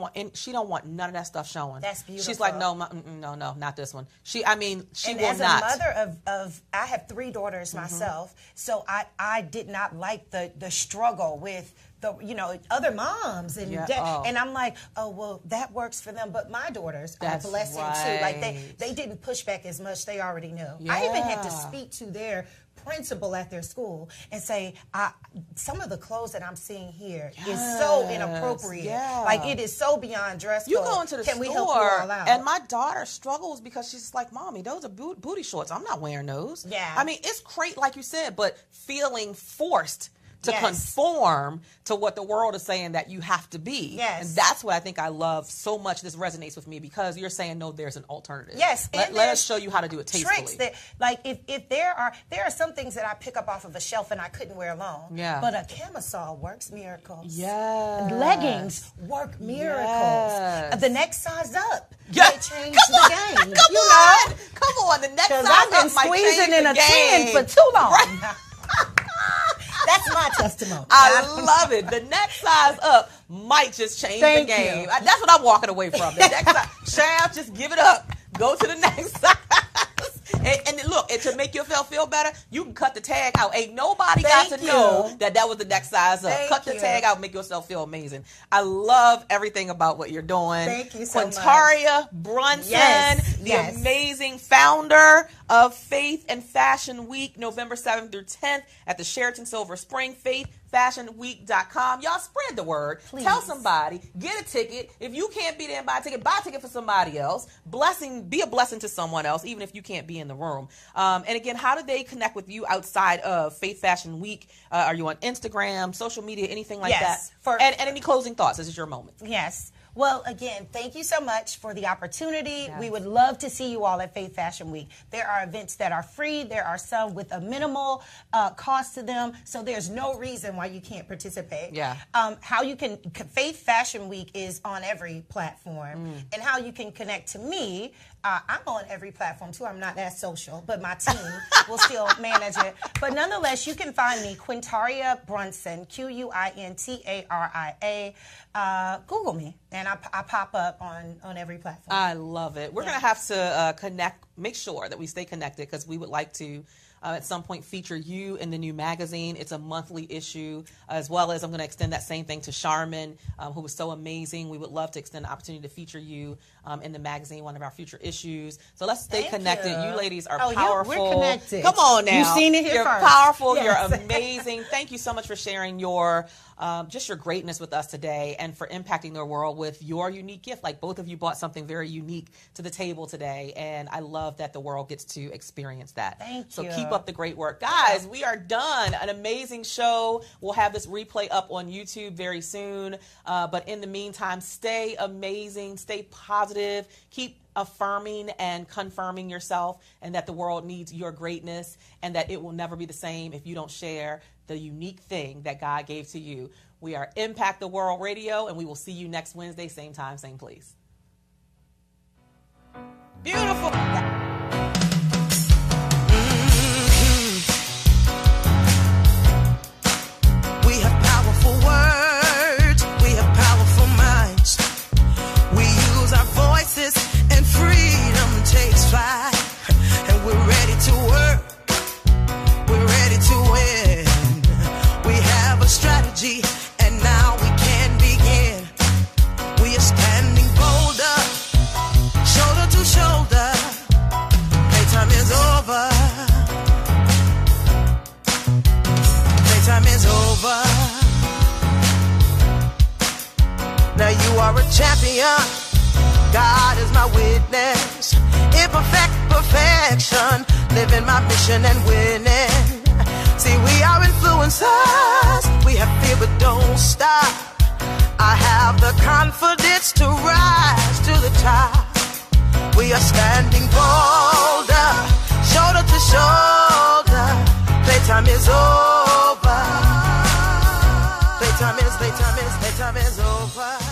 want none of that stuff showing. That's beautiful. She's like, no, no, not this one. She And will as not. a mother of I have 3 daughters myself, so I did not like the struggle with the other moms and and I'm like, oh well, that works for them, but my daughters are a blessing too. Like they didn't push back as much. They already knew. I even had to speak to their principal at their school and say, some of the clothes that I'm seeing here is so inappropriate. Yeah. Like it is so beyond dress code. You go into the Can store, we help you all out? and my daughter struggles because she's like, Mommy, those are booty shorts. I'm not wearing those. Yeah. I mean, it's great, like you said, but feeling forced to conform to what the world is saying that you have to be. Yes. And that's what I think I love so much. This resonates with me because you're saying, no, there's an alternative. Yes. Let us show you how to do it tastefully. Tricks that, like, if there are some things that I pick up off of a shelf and I couldn't wear alone. Yeah. But a camisole works miracles. Yes. Leggings work miracles. Yes. The next size up. Yeah. They change the game. Come on. The next size Because I've been up might squeezing change in the a game. 10 for too long. Right. That's my testimony. I love it. The next size up might just change the Thank game. you. That's what I'm walking away from. The next size, Cheryl, just give it up. Go to the next size. And look, and to make yourself feel better, you can cut the tag out. Ain't nobody got to know that was the next size up. Cut the tag out, make yourself feel amazing. I love everything about what you're doing. Thank you so much. Quintaria Brunson, the amazing founder of Faith and Fashion Week, November 7th through 10th at the Sheraton Silver Spring, faithfashionweek.com. Y'all spread the word. Please. Tell somebody. Get a ticket. If you can't be there and buy a ticket for somebody else. Be a blessing to someone else, even if you can't be in the room. And again, how do they connect with you outside of Faith Fashion Week? Are you on Instagram, social media, anything like that? And any closing thoughts? This is your moment. Yes. Well, again, thank you so much for the opportunity. Yes. We would love to see you all at Faith Fashion Week. There are events that are free. There are some with a minimal cost to them. So there's no reason why you can't participate. Yeah. Faith Fashion Week is on every platform. And how you can connect to me, I'm on every platform too. I'm not that social, but my team will still manage it. But nonetheless, you can find me, Quintaria Brunson, Quintaria. Google me, and I pop up on every platform. I love it. We're going to have to make sure that we stay connected, because we would like to at some point feature you in the new magazine. It's a monthly issue, as well as I'm going to extend that same thing to Charmin, who was so amazing. We would love to extend the opportunity to feature you in the magazine, one of our future issues. So let's stay connected. You ladies are powerful. We're connected. Come on now. You've seen it here You're first. Powerful. Yes. You're amazing. Thank you so much for sharing your just your greatness with us today, and for impacting the world with your unique gift. Like, both of you brought something very unique to the table today, and I love that the world gets to experience that. Thank you. So keep up the great work. Guys, we are done. An amazing show. We'll have this replay up on YouTube very soon. But in the meantime, stay amazing, stay positive, keep affirming and confirming yourself, and that the world needs your greatness, and that it will never be the same if you don't share the unique thing that God gave to you. We are Impact the World Radio, and we will see you next Wednesday, same time, same place. Beautiful. We have powerful words. We have powerful minds. We use our voices, and freedom takes flight. And we're ready to work. We're ready to win. We have a strategy, and now we can begin. We are standing bolder, shoulder to shoulder. Playtime is over. Playtime is over. Now you are a champion. God is my witness. Imperfect perfection. Living my mission and winning. See, we are influencers. We have fear, but don't stop. I have the confidence to rise to the top. We are standing bolder, shoulder to shoulder. Playtime is over. Playtime is over.